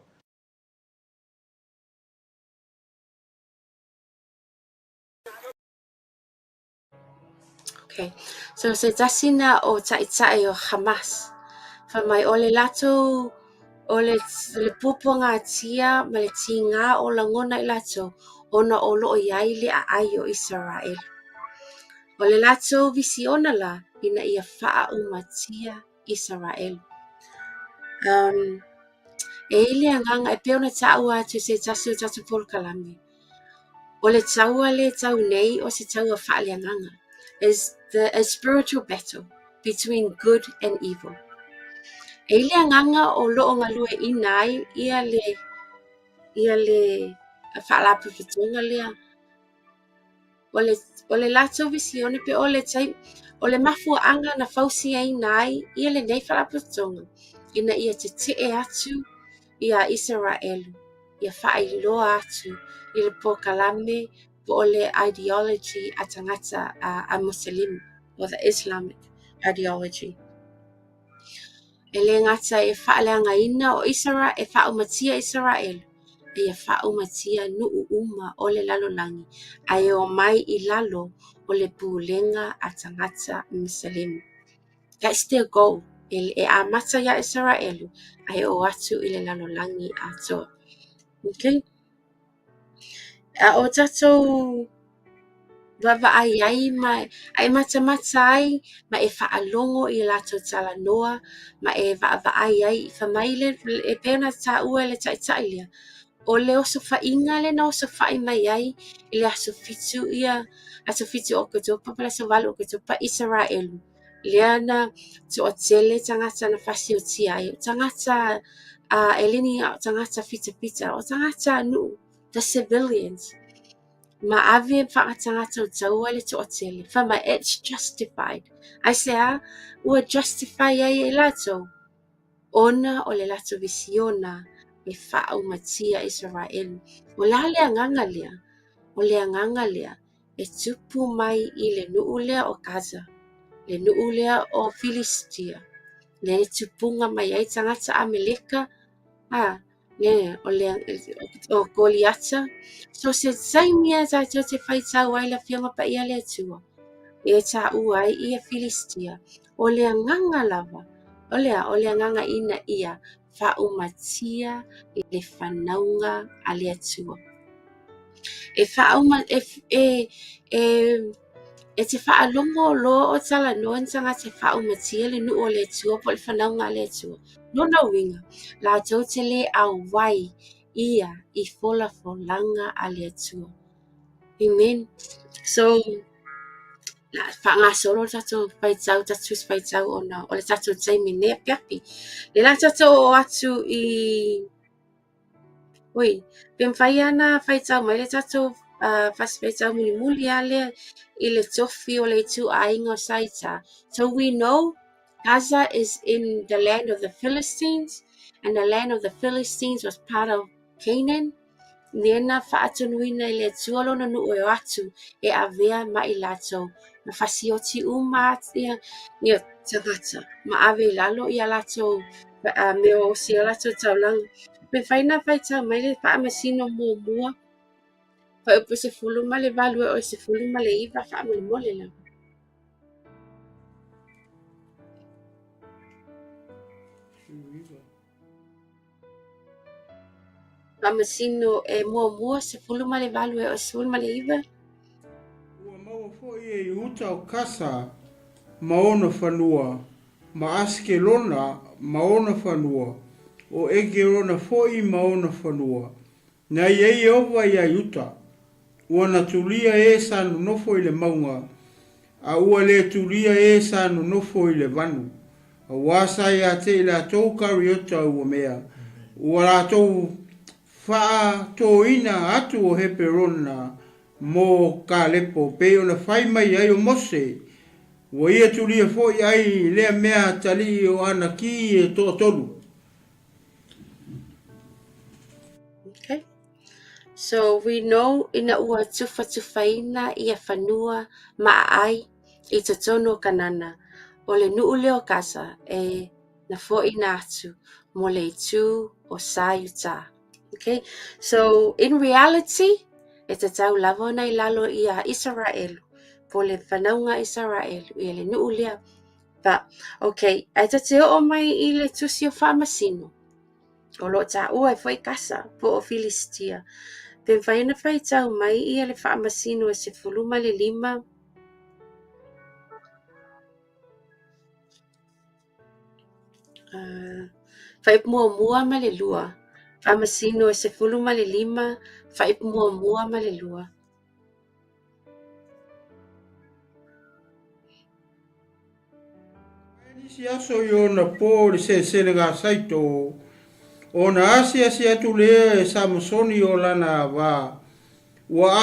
Okay, so se tasina o 𝚟𝚑𝚙𝚎𝚘 o Hamas. Whamai o le lato o le pupunga tia ma le tinga o langona I lato ona o loo iai le ai o Israel. O le lato visiona la ina ia faa umatia Israel. E ili anganga e peona taua atu se tasu o tatu 𝚟𝚙𝚎𝚘𝚡. O le taua le tau nei o se taua faa le anganga is a spiritual battle between good and evil. E ili anganga o loo ngalue inai ia le whaalapuputunga lea. O le lato visione pe o le mafuaanga na fausia inai ia le nei whaalapuputunga. Ina ia te atu ia Israel. Ia whaailoa atu I le pokalame po o le ideology a tangata a Muslim, or the Islamic ideology. E le ngata e whaaleanga ina o Israel, e whaumatia Israel. E ia whaumatia nuu uma o le lalolangi. Ai o mai I lalo o le pulenga a tangata Muslim. That's their goal. E amata ia Israel. Ai o atu I le lalolangi ato. Okay? O tatou wawaaai mai ai mata ai ma e whaalongo I latou talanoa ma e wawaaai ai whamaile e peona taua le 𝚟𝚙𝚎𝚘𝚘 o le oso whainga le na oso whai mai ai I le aso fitu ia aso fitu o katopa pala so walu o katopa Israel lea na to o tele tangata na whasi o tia ai tangata elini tangata fita o tangata NUU the civilians. Ma ave whaatangata o taua le to o tele. Whama, it's justified. I say, ua justify ai e lato. Ona o le lato visiona e whaumatia Israel. O la le anganga lea. O le anganga lea. E tupu mai I le nuu lea o Gaza. Le nuu lea o Filistia. Le tupunga mai ai tangata Ameleka. Ne o Goliata. So se saimia tatou te whaitau ai la whionga pa ia le atua. E ta uai ia Filistia. O le anganga lava. O le anganga ina ia whaumatia le whanaunga a le atua. E te whaalongo lo o tala noan tanga te whaumatia le nuu o le atua po le whanaunga a le atua. No winga. La tau te le au wai ia I fola folanga a le atua. Amen. So, la whanga solo tatou whaitau, tatou whaitau o le tatou taimi nea piapi. Le la tatou o atu Oi, pem whaiana whaitau mai le tatou whaitau muli ale I le tofi o le tu ainga o saita. So we know Gaza is in the land of the Philistines, and the land of the Philistines was part of Canaan. Nena whaatunuina I le tuolo na nuu o atu e avea ma I latou. Na whasioti uma ia ni o tangata. Ma ave lalo I a latou me o si a latou taulanga. Me whaina whai tau mai le whaamasino mua. Whai upo se fulu ma le value o se fulu ma le iwa whaamale mole la. Whaamasino e mua se fulu ma le value o se fulu ma le iwa. Ua maua fo'i e uta o kasa maona whanua, ma aske lona maona whanua, o ege rona fo'i maona whanua. Na iei ova ia uta, ua na tulia e sanu nofo I le maunga, a ua le tulia e sanu nofo I le vanu. A wasa ia te I la tau kariota ua mea, ua la tau faa to ina atu o hepe rona, mo ka lepo pe ona fai mai ai o mose wa ia tulia foi ai lea mea tali o ana ki e to tolu. Okay. So we know ina ua tufaina ia whanua maa ai I totono kanana o le nuu leo Gaza e na fo ina atu mo le tu o 𝚟𝚑𝚎𝚘. Okay. So in reality e te tau lava na I lalo I a Israel po le whanaunga Israel I le nuu lea. But okay, ai te o mai I le tusi o whamasino. O lo ta ua e foi Gaza po o Filistia. Pe whaina whai tau mai I le whaamasino e se fuluma le 5. Whai mua ma le 2. Whaamasino e se fuluma le 5. Whai mua ma le 2. Si aso I ona po le 𝚟𝚑𝚎𝚘𝚘 o na asia atu lea e Samasoni o lana wa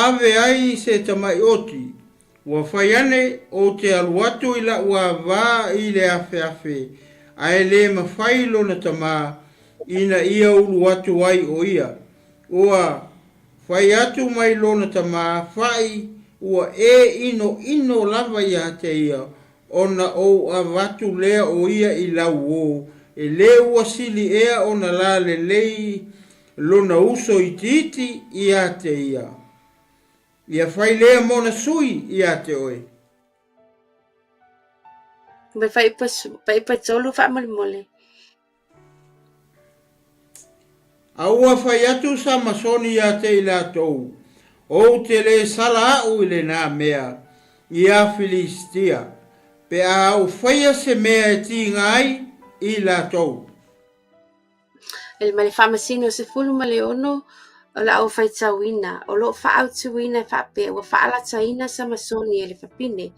ave ai se tamai oti wa whaiane o te aluatu I la ua wa I le afe ai le mawhailo na tama ina ia ulu atu ai o ia ua whai atu mai lo na tama whai ua ino lava ia te ia ona o avatu lea o ia I lau o e le ua sili ea ona la le lei lona uso I titi ia te ia. Ia whai lea mona sui ia te oe. Me whai pa tolu whaamale mole. Aua whai atu Samasoni ia te I la tou. O te le sala au I le nā mea ia Filistia. Pe a au whaia se mea e ti ngai I la tou. El male whaamasino se fuluma le 1 o la au whai tauina. O lo wha au tuina whaape ua whaalataina Samasoni e le whapine.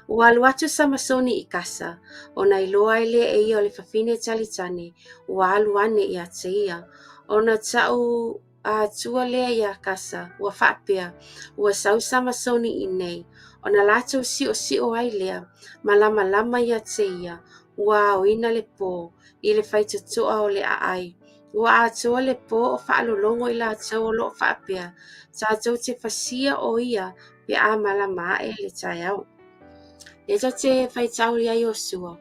Ua alu atu Samasoni I Gaza. O na iloa ele e ia o le whapine talitane. Ua alu ane I a te ia. O na tau a tua lea I a Gaza. Ua whaapea. Ua sau Samasoni I nei. O na lato si o ai lea. Malama I a te ia. Ua o ina le po. I le whaitatoa o le a ai. Ua atoa le po o whaalolongo I la tau o lo whaapea. Tātou te whasia o ia pe a malama e le tai au. E te whaitau ia I o sua.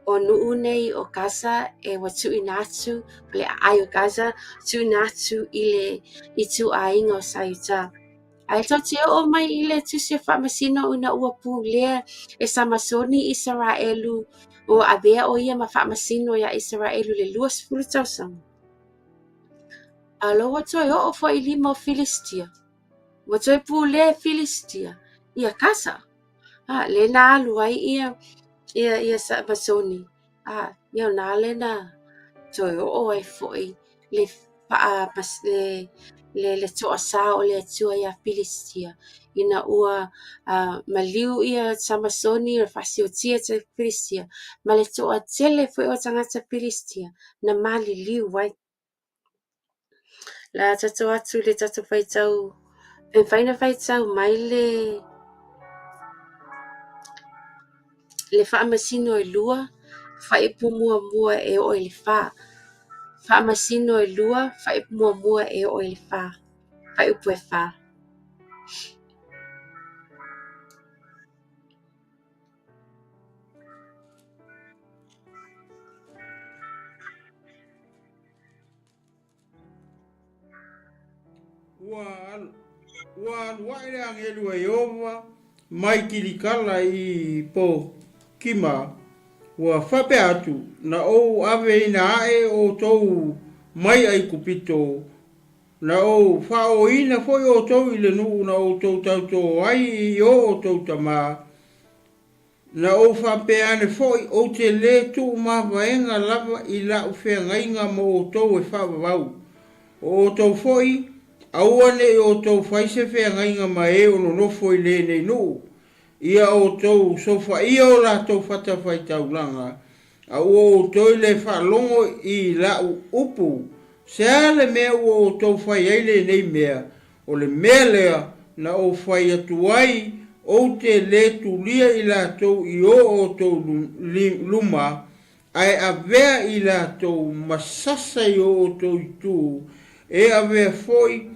O nuu nei o Gaza e watu inatu le ai o Gaza tu inatu I tu ainga o 𝚟𝚑𝚎𝚘. Ai te o mai I le tusi whaamasino una ua pu lea e Samasoni Israelu o avea o ia ma whaamasino ia Israelu le 2 tausanga. Alo watoi o fo I 5 o Filistia. Watoi pu le Filistia. Ia Gaza. Le na alu ai ia Samasoni. Ia na le na toi o ai foi le le toasa o le atua ia Filistia. Ina ua maliu ia Samasoni o whasiotia te Filistia. Ma le toa tele foi o tangata Filistia. Na mali liu wai. La tato atu le tato whaitau. E whaina whaitau mai le whaamasino e lua. Whaipu mua e o le wha. Whaamasino e lua. Whaipu mua e o le wha. fai upu e wha. Ua waere angelu e ova mai kilikala I po kima ua whape atu na o ave ina ae o tou mai ai kupito na o whao ina foi o tou I le nuu na o tou tauto ai I o tou tama na o whape ane foi o te le tu ma vaenga lava I la ufea ngainga mo o tou e whawawau o tou foi auane o tou whaise whea ngainga ma e o no foi le nei nuu ia o tou sofa ia o la tou whata whai taulanga a o tou le whalongo I la upu se ale mea o tou whai eile nei mea o le mea lea na o whai atuai o te le tulia I la tou I o tou luma ai a vea I la tou masasa I o tou tu e a vea foi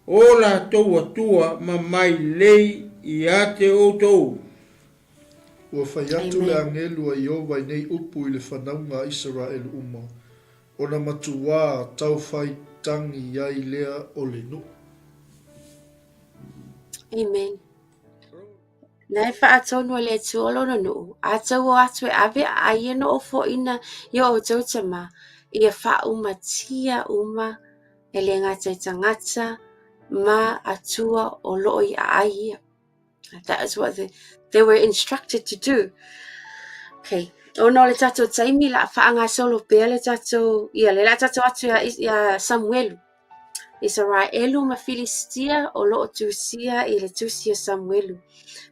o la tou atua ma mai lei I a te o tou. Ua whai atu le angelu a Iova I nei upu I le whanaunga Israel uma. Ona matua tau whai tangi ai lea o le nuu. Amen. Nai whaatonu le tuolo no nuu. A tau o atu e ave a ieno o fo ina ia o tautama ia wha umatia uma e le ngata I tangata ma atua o loo I a ia. That is what they were instructed to do. Okay. Ono le tato taimi la whaanga solo pea le tato ia le la tato atu ia Samuelu. ISARAELI ma Filistia o loo tusia I le tusia Samuelu.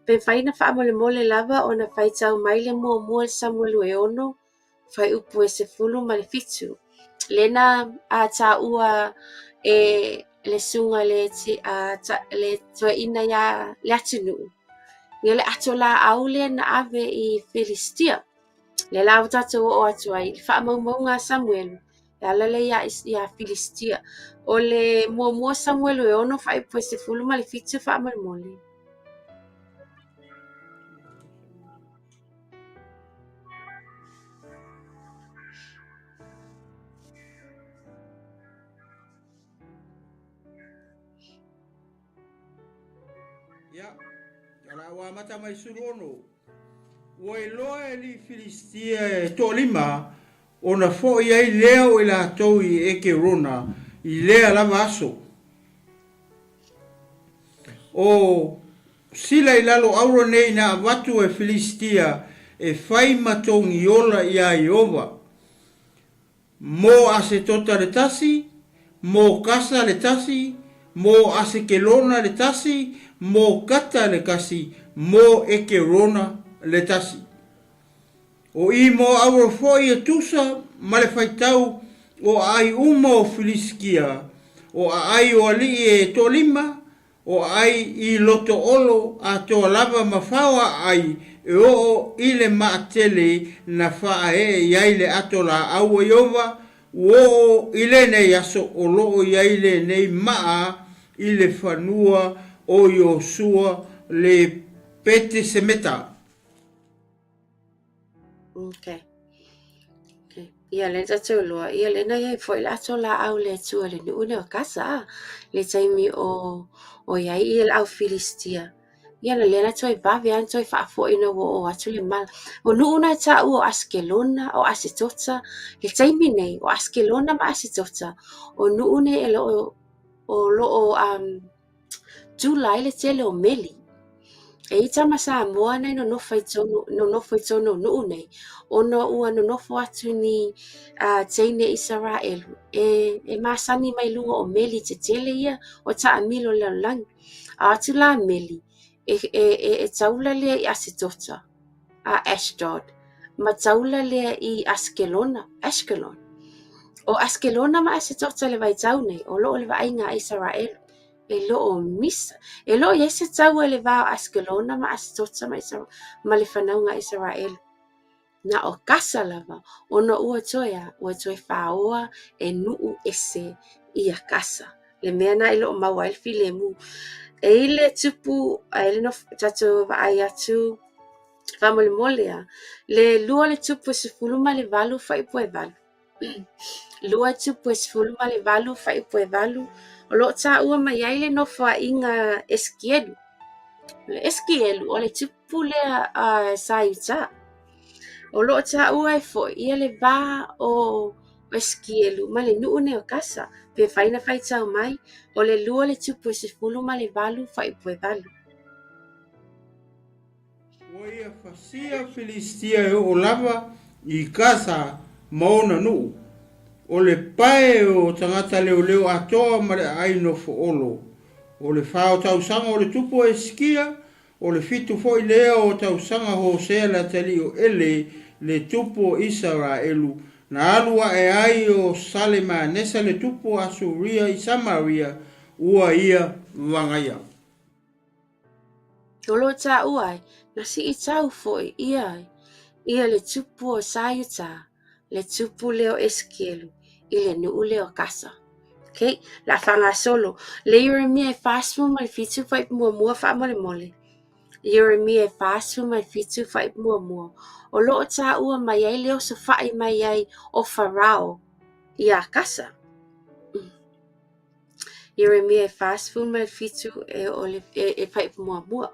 Pe whaina wha mole mole lava o na whai tau mai le mua Samuelu e ono, whai upu e se fulu ma le fitu. Lena a ta ua e le sunga le tua ina ia Leatinuu. Nga le ato la aule na ave I Filistia. Le lau tato o atu ai, wha maunga Samuelu. La lale ia Filistia. O le mua Samuelu e ono whai upu e se fulu ma le fitu wha mole mole. Ya, ala wa mata mai surono. Wai loa e li Filistia e tolima, ona fo I ai leo I la tau I eke rona, I lea lava aso. O sila I lalo auro nei na watu e Filistia e whai matongi ola I a Iova. Mo ase tota le tasi, mo kasa le tasi, mo ase kelona le tasi, mo kata le kasi, mo eke rona le tasi. O I mo auro foi e tusa ma le whaitau o ai uma o Filiskia, o ai o ali e tolima, o ai I loto olo a toa lava mawhawa ai e o I le maatele na wha e I le ato la au Iova, o I le nei aso o loo I le nei maa I le whanua o Iosua le pete semeta. Okay. Okay. Ia le tatu loa. Ia le na iai fo ila ato la au le tua le nuu ne o Gaza. Le taimi o iai I le au Filistia. Ia na le na toi bavi an toi whaafo ina o atu le mala. O nuu na ta u o Askelona o Asitota. Le taimi nei o Askelona ma Asitota. O nuu ne e lo July le tele o meli. E I tama sa moa nei no nofo I tono nuu nei. Ono ua no nofo atu ni teine ISARAELI. E masani mai lunga o meli te tele ia o ta amilo le langi. A atu la meli. E taula lea I Asitota. A Ashdod. Ma taula lea I Ashkelon. O Askelona ma Asitota le vai tau nei. O loo le vai ngā ISARAELI. E lo o misa. E lo yese tau e le vao Askelona ma Asitota ma le whanaunga ISARAELI. Na o kasa lava, ona ua toe whaoa e nuu ese I a kasa. le mea na ilo maua le filemu e ile tupu ele no tato vai atu famole molea le lua le tupu se fuluma le valu fai poe valu lua tupu se fuluma le valu fai poe valu o lo ta ua mai ai le no fa inga eskielu le eskielu o le tupu le 𝚟𝚑𝚙𝚎𝚘 o lo ta ua e fo ia le va o eskielu ma le nuu ne o kasa pe faina fai tau mai o le lua le tupu se fuluma le valu fai poe valu Ua ia fasia Filistia e o lava I Gaza maona nuu. O le pae o tangata leo leo atoa ma le aino fo olo. O le whao tausanga o le tupu e skia, o le fitu fo I lea o tausanga Hosea la tali o ele le tupu o Isaraelu. Na alua e ai o 𝚟𝚑𝚙𝚎𝚘 le tupu Asuria I Samaria ua ia wangaia. Tolo ta uai, na si I tau foi ia le tupu o 𝚟𝚑𝚎𝚘, le tupu leo eskielu, I le nuu leo kasa. Okay, la whanga solo. Le Yeremia e whāsmu mai fitu whai mua wha mole mole. Yeremia e whāsmu mai fitu whai mua. O loo ta ua mai ai leo so whai mai ai o Farao I a kasa. Yeremia e whāsmu mai fitu e whai mua.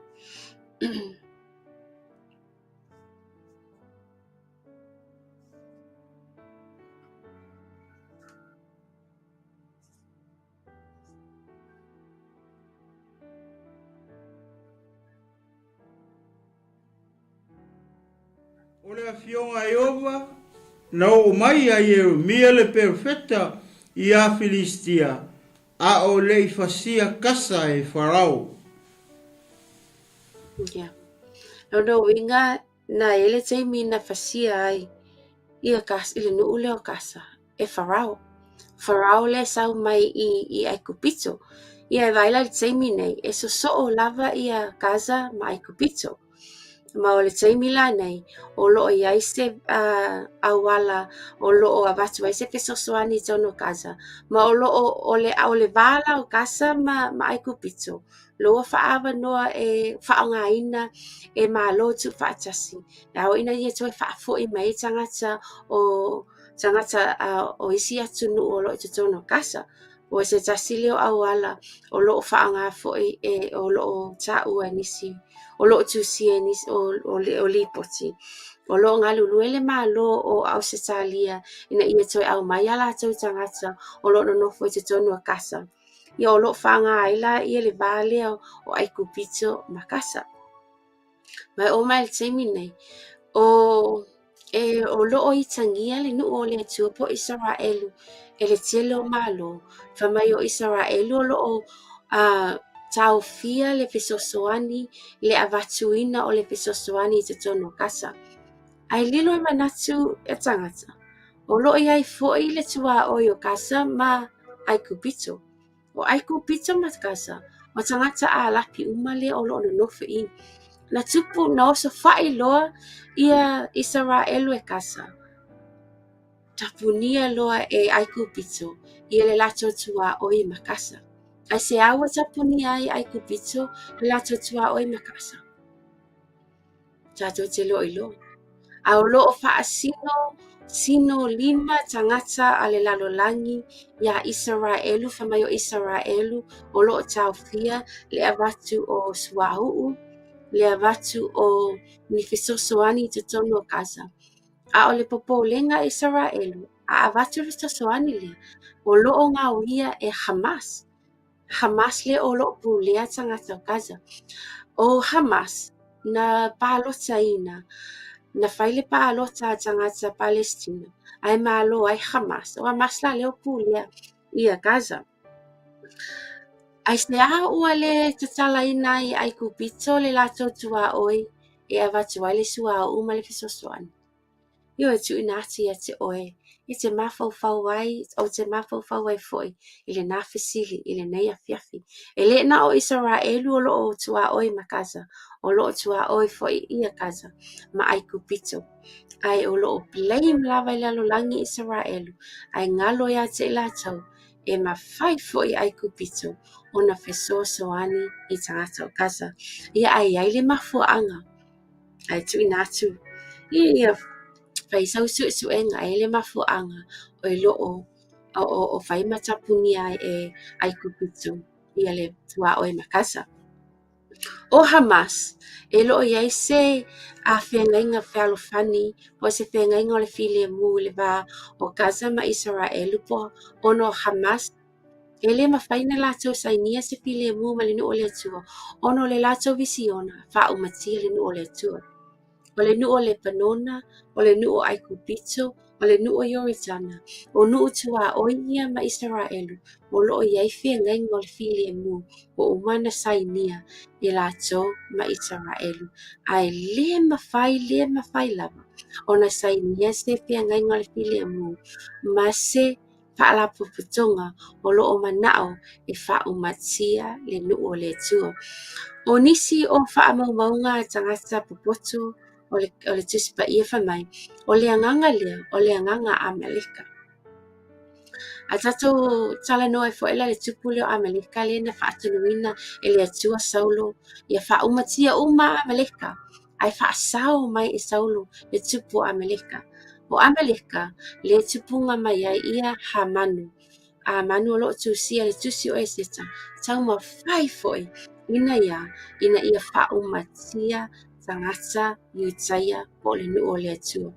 O le afionga Iova, na o mai a Yeremia le perfeta I a Filistia, a o le ifasia kasa e Farao. Yeah. No winga na ele teimi na fasia ai ia kas ile nuu leo kasa e Farao. Farao le sau mai I Aikupito. Ia vaila le teimi nei e so o lava ia Gaza ma Aikupito. Ma o le teimi la nei o loo iai se awala o loo avatu ai se fesosoani tono Gaza. Ma o loo o le vala o Gaza ma Aikupito. Loa whaawa noa e whaongaina e mālotu whaatasi. Nā o ina ia toi whaafo I mai tangata o isi atu nuu o loo I tono Gaza. O se tasi leo awala o loo whaonga fo e o loo taua nisi. O loo tusia nisi o lipoti. O loo ngā luluele mālo o 𝚟𝚑𝚙𝚎𝚘 ina ia toi au mai ala tau tangata o loo nonofo I tono Gaza. Ia o loo whanga aila ia le vale o Aikupito makasa. Mai o mai le teimi nei. O loo I tangia le nuu o le tuapo Isaraelu e le tele o malo. Whamai o Isaraelu o loo tau fia le fesosoani le avatuina o le fesosoani I te tono Gaza. Ai lilo e manatu e tangata. O loo iai foi le tua o Gaza ma Aikupito. O Aikupito ma Gaza. O tangata a lapi umale o loo nonofe I. Na tupu na oso whai loa ia Isaraelu e Gaza. Tapunia loa e Aikupito ia le lato tua o I makasa. Ai se awa tapunia I Aikupito le lato tua o I makasa. Tato te lo I lo. A o loo wha sino lima tangata a le lalolangi ia Isaraelu whamai o Isaraelu o loo tau fia le avatu o Suahuu. Le avatu o ni fesosoani te tono Gaza. A o le popolenga Isaraelu, a avatu le fesosoani le, o loo ngā uia e Hamas. Hamas le o loo pulea tangata o Gaza. O Hamas, na pālota ina, na whaile pālota tangata Palestina, ai malo ai Hamas. O Hamas la leo pulea ia Gaza. Ai se aha ua le tatala ina I Aikupito le lato tua oi e avatu ai le sua o uma le fesosoani. Io e tu ina ati te oe, I te mawhauwhau ai, o te mawhauwhau ai foi, I le nafesili, I le nei afiafi. E le na o Isaraelu o loo tua oi ma Gaza, o loo tua oi foi ia Gaza, ma Aikupito. Ai o loo blame lava I lalo langi Isaraelu, ai ngalo ia te latau, e mawhai fo'i ai kupito o na fesoasoani I tangata o Gaza. Ia ai le mafuanga. Ai tuina atu. Ia whai sausuenga ai le mafuanga o I loo o whai matapuni ai kupito. Ia le tua o Gaza. O Hamas, e loo iai se a whengainga whalofani, o se whengainga o le FILIFILIA le wā o Gaza ma ISARAELI po ono Hamas. E le mawhaina lātou sainia se FILIFILIA ma le nuu o le atua, ono le lātou visiona, wha umatia le nuu o le atua. O le nuu o le panona, o le nuu o Aikupito, o le nuu o Yoritana, o nuu tua o ia ma ISARAELI, o loo iai whengainga o le FILIFILIA o umana sainia I lātou ma ISARAELI. Ai le mawhai lava, o na sainia se whengainga o le FILIFILIA ma se whaalapuputonga o loo manao e whaumatia le nuu o le atua. O nisi o whaamaumaunga tangata popoto o le tuspa ia whamai, o le anganga lea, o le anganga Amaleka. A tatou talanoa e fo'ela le tupule o Amaleka le na whaatanuina e le atua Saulo ia whaumatia uma Amaleka. Ai whaasao mai e Saulo le tupu o Amaleka. O Amaleka le tupunga mai ai ia Hamanu. A manu o loo tusia le tusi o eseta. Tau ma whai fo'i ina ia whaumatia tangata 𝚗𝚑 po le nuu o le atua.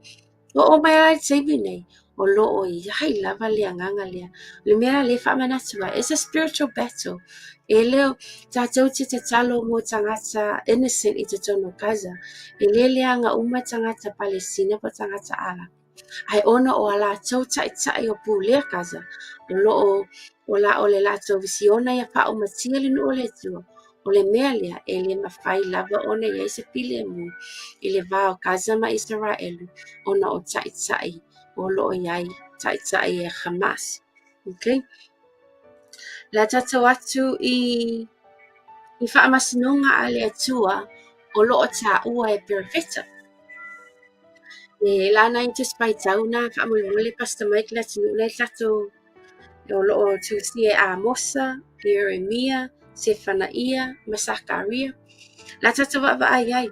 O mai ai teibi nei, o loo iai lava le anganga lea. Le mea le whamanatua, it's a spiritual battle. E leo tātou te talo mo tangata innocent I te tono Gaza. E le anga uma tangata Palestina po tangata ala. Ai ona o ala tau tai o pulea Gaza. O loo o le lātou visiona ia whaumatia le nuu o le atua. O le mea lea e le mawhai lava ona iai se FILIFILIA I le wā o Gaza ma ISARAELI ona o tai o loo iai tai e Hamas. Okay? La tatou atu I whaamasinonga a le atua o loo tā ua e perfeta. E lana I te spaitau na whaamulmule Pastor Mike Leatinuu le tatou o loo tusi e Amosa, Jeremia, Sefanaia, Masakaria. La tatou wa ai.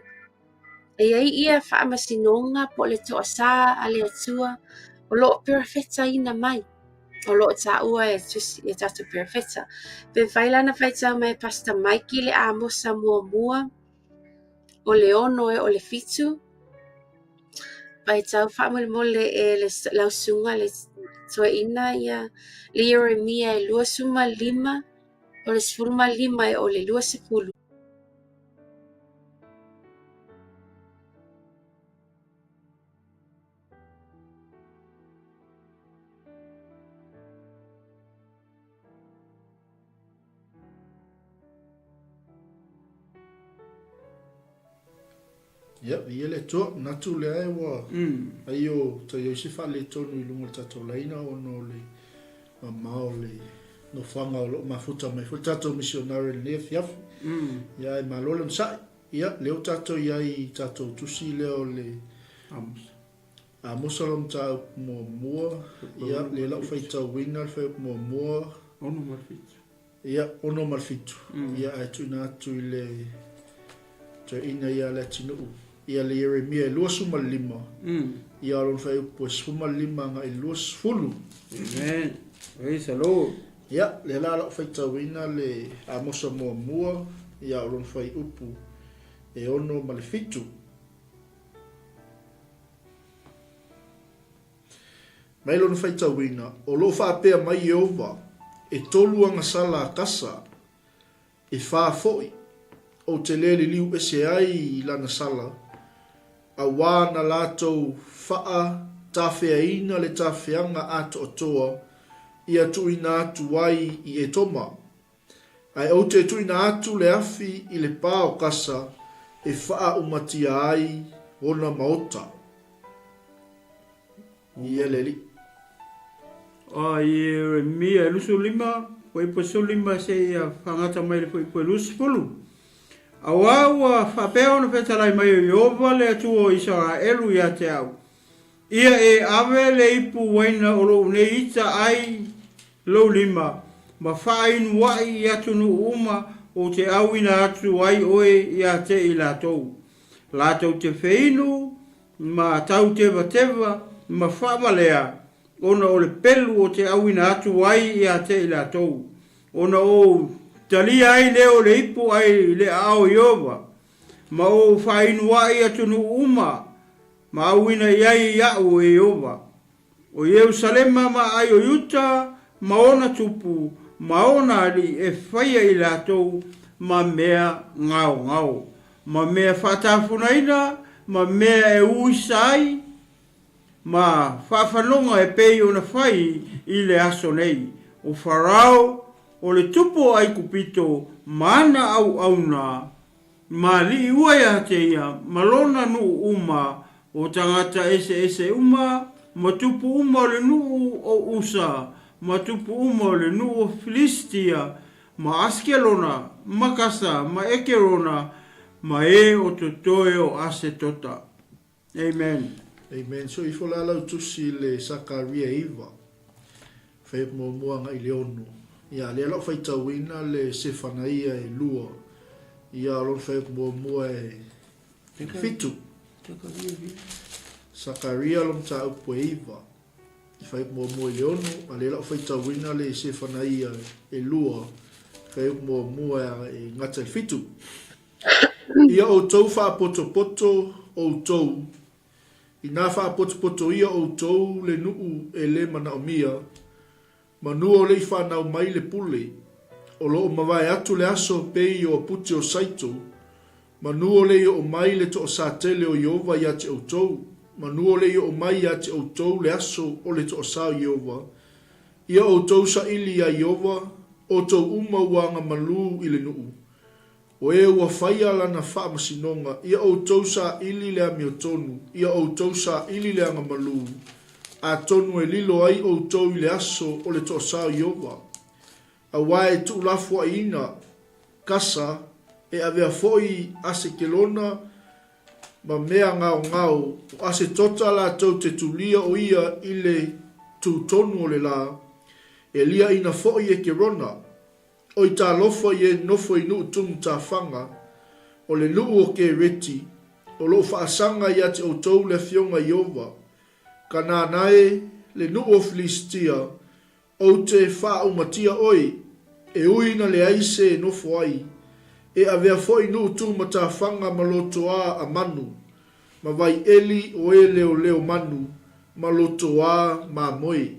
E ai ia whaamasinonga po le toasa a le atua o loo perfeta ina mai. O loo tā ua e tusi e tatou perfeta. Pe whailana whaitau mai Pastor Mike le Amosa mua o le ono e o le fitu. Whaitau whaamulmule e le lausunga le toa ina ia le Jeremia e 25 o le 15 e o le 20. Ia le toa natu le ai wa ai o ta yo se fa le tonu I lunga tatou laina o no le mao le no fanga o lo mafuta mai futa tatou missionary le fiafu ia e malole msai ia le o tatou ia I tatou tusi le o le a musalom tau mua ia le lau fai tau winga fai mua ono malfitu. Ia ono malfitu ia ai tuina atu I le te ina ia Leatinuu ia le Jeremia e 25 ia lon fai upo 25 nga I 20. Amen. Praise the Lord. Ia le la fai tawina le Amosa mua ia lon fai upo e ono malfitu. Mai lon fai tawina o lo fa pe mai Jehova e toluanga sala kasa e fa foi o te lele liu ese ai I lana sala a wana latou faa tawhiaina le tawhianga ato otoa ia tuina atu wai I e toma ai o te tuina atu le afi I le pao kasa e faa umatia ai ona maota ia leli Jeremia lusu lima po ipo lima se ia whangata mai le po ipo lusu fulu. Awawa whapeo na whetalai mai o Jehova le atu o ISARAELI ia te au. Ia e awe le ipu waina o lo ne ita ai lau lima ma whainu wai ia tunu uma o te awina atu ai oe ia te i lātou. Lātou te whinu ma tau teva ma whamalea ona o le pelu o te awina atu ai ia te i lātou. Ona o talia ai leo le ipo ai le ao Iova. Ma o whainu wai atunu uma ma awina iai iau e Iova. O Yerusalema ma ai o Yuta ma ona tupu ma ona ali e whaia i lātou ma mea ngau. Ma mea whatafunaina ma mea e uisai ma whawhanonga e pei o na whai i le aso nei. O Farao o le tupo ai kupito mana au auna ma li uaya te ia malona nu uma o tangata ese uma ma tupu uma o le nu o Usa ma tupu uma o le nu o Filistia ma Askelona ma Kasa ma Ekerona ma e o totoe o ase tota. Amen. Amen. So i fola lau tusi le 𝚟𝚑𝚎𝚘. Whai muanga i le onu. Ia le alo whai tauina le sefanaia e lua. Ia alo whai mua e fitu. 𝚟𝚑𝚎 lo mta upo e iwa. I whai mua i le onu. A le alo whai tauina le sefanaia e lua. Whai mua e ngata i fitu. Ia o tau wha poto o tau. I nā wha poto ia o tau le nuu e le mana o mia. Ma nua o le i whanau mai le pule. O lo o mawai atu le aso pei o puti o saito. Ma nua o le i o mai le to o sātele o Iova ia te o tau. Ma nua o le i o mai ia te o tau le aso o le to o sā Iova. Ia o tau sa ili ia Iova. O tau uma uanga malu i le nuu. O e ua whaia lana wha masinonga, ia o tau sa ili lea mi o tonu, ia o tau sa ili lea nga malu. A tonu e lilo ai o tau i le aso o le toa sao Iova. A wae tu lafua ina, kasa, e avea foi ase kelona, ma mea ngao, o ase tota la tau te tulia o ia i le tu tonu o le la, e lia ina foi e kerona. O i tā lofa i e nofo i nuu tumu tā whanga, o le nuu o ke reti, o lo whaasanga i ate o tau le fionga Iova, ka nā nae le nuu o Filistia, o te wha umatia oi, e uina le aise e nofo ai, e avea fo i nuu tumu tā whanga malotoa a manu, ma vai eli o e leo manu, malotoa ma moi.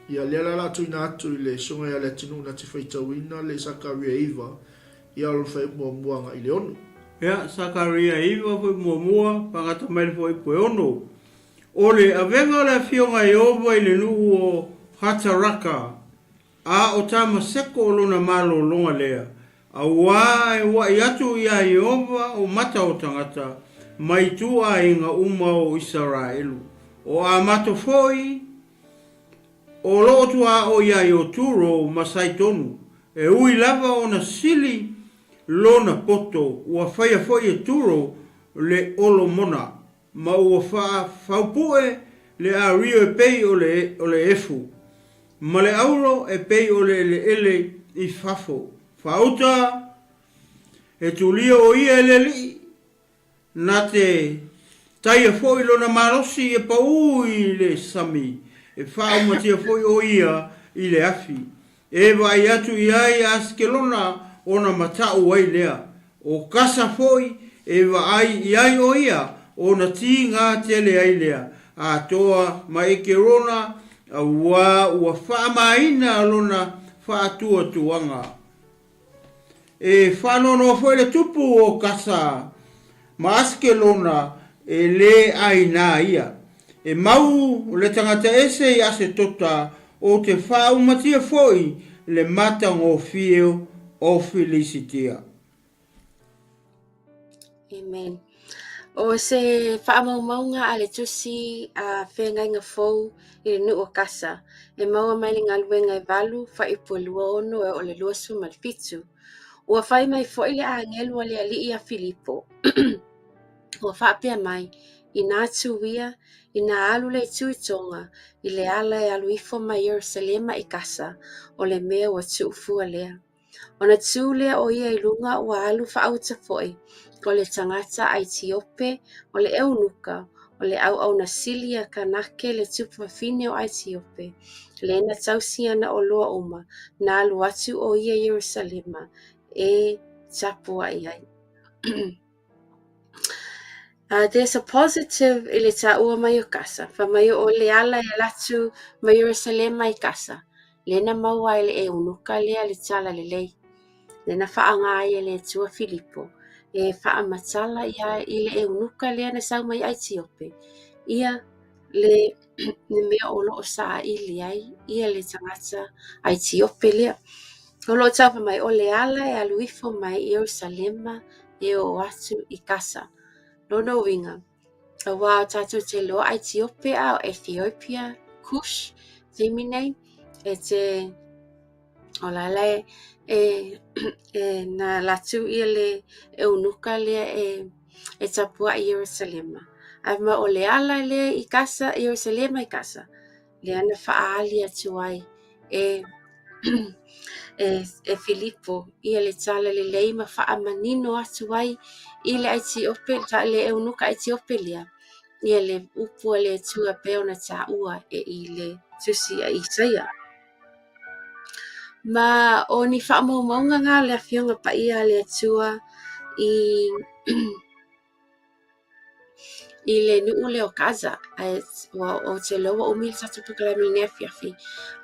Ia lea la tuina atu i le songa ia Leatinuu na te whaitauina le 𝚟𝚑𝚎𝚘 ia alo whai muanga i le onu. Ia 𝚟𝚑𝚎𝚘 whai muamua pangata mai fo i poe ono. O le avenga le fionga Iova i le nuu o Hataraka a o tama seko o lona malo longa lea. A wā e wā i atu ia Iova o mata o tangata mai tua inga uma o ISARAELI. O a mato foi o loo tua o ia i o turo masai tonu, e ui lava o na sili lona poto, ua whaia foi e turo le olo mona, ma ua whaupue le a rio e pei o le efu, ma le auro e pei o le ele i fafo. Whauta e tulia o ia ele li, na te taia foi lona marosi e pau i le sami, e whao matia foi o ia i le afi. E vai atu i ai Askelona o na matau ai lea. O kasa foi e vai i ai o ia o na ti ngā tele ai lea. A toa ma Ekerona a ua whaamaina alona whaatua tuanga. E whanono foi le tupu o kasa ma Askelona e le aina ia. E mau le tangata ese i ase tota o te whaumatia foi le mata ngō fio o Filistia. Amen. O se whaamaumaunga a le tusi a whengai ngā fau i le nuu o kasa. E maua mai le ngaluenga e walu whaipo lua ono e o le luasu ma le fitu. Ua whai mai fo i le a ngelu a le alii a Filipo. Ua whaapea mai Ina atuia, ina alu le tuitonga, I le ala e alu ifo ma Yerusalema I Gaza, o le mea ua tuufua lea. Ona tu lea o ia I lunga ua alu whaauta fo'i, o le tangata a Etiope, o le eunuka, o le au na sili a kanake le tupawhine o Etiope. Le na tausiana o loa uma, na alu atu o ia Yerusalema, e tapua iai. There's a positive I le taua mai o Gaza, fa mai o le ala e latu ma Yerusalema I Gaza. Lena maua I le eunuka lea le tala le lei. Lena whaanga ia le tua Filipo. E whaamatala ia I le eunuka lea na sau mai Etiope. Ia le mea o loo saa ili ai, ia le tangata Etiope lea. O loo taupa mai o le ala e aluifo mai Yerusalema e o atu I Gaza. Lono winga. A wā tātou te loa Etiope a o Ethiopia, Kush, te minei, e te o lale na latu ia le eunuka lea e tapua I Yerusalema. Ama o le ala lea I Gaza, Yerusalema I Gaza. Lea na whaali atu ai e Filipo ia le tala le leima whaamanino atu ai I le Etiope, le eunuka Etiope lea. Ia le upua le tua peo na taua I le tusi a Isaia. Ma o ni whaamaumaunga ngā le awhionga pa ia le atua I le nuu leo Gaza. O te loa umi le tatu kalame nea fiafi.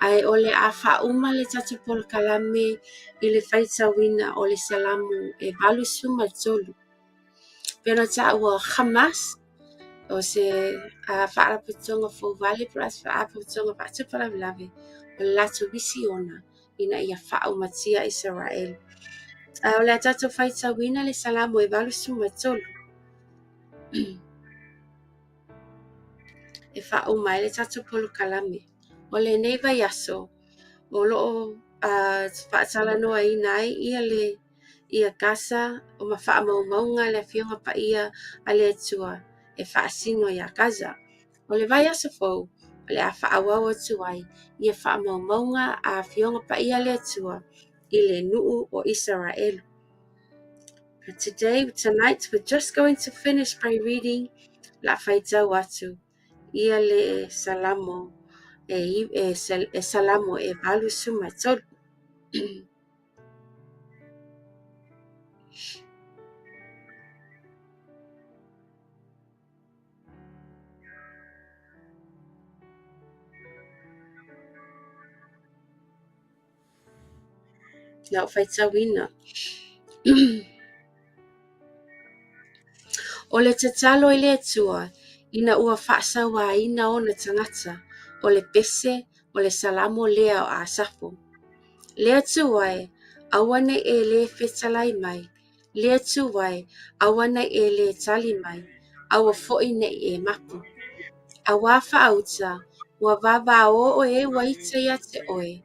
Ai o le a whauma le tatu kalame I le 𝚘𝚙𝚎𝚘𝚡 o le salamu e 𝚘𝚙𝚙𝚎𝚘𝚡. Pena taua Hamas. O se whaaraputonga fo vale plus whaaraputonga whaatupalavilave. O le latu visi ona ina ia whaaumatia ISARAELI. O le tatu 𝚘𝚙𝚎𝚘𝚡 le salamu e 𝚘𝚙𝚎𝚘𝚡. E whauma le tatu kalame. O le neiva yaso. O loo whaatala noa ina ai ia Gaza o ma whaamaumaunga le whionga pa ia a le atua e whaasino ia Gaza. O le vai asa fau, o le a whaawau atu ai, ia whaamaumaunga a whionga pa ia le atua I le nuu o ISARAELI. But tonight, we're just going to finish by reading la whaitau atu. Ia le salamo e salamo e 𝚘𝚙𝚎𝚘𝚡. Lau whaitauina. O le tatalo I le atua, ina ua whaasawa ina o na tangata, o le pese, o le salamo lea o asafo. Le atuai, awane e le whetalai mai. Le atuai, awane e le tali mai. Awa fo'i ne e mapu. Awa whaauta, ua wawa o e waita ia te oe.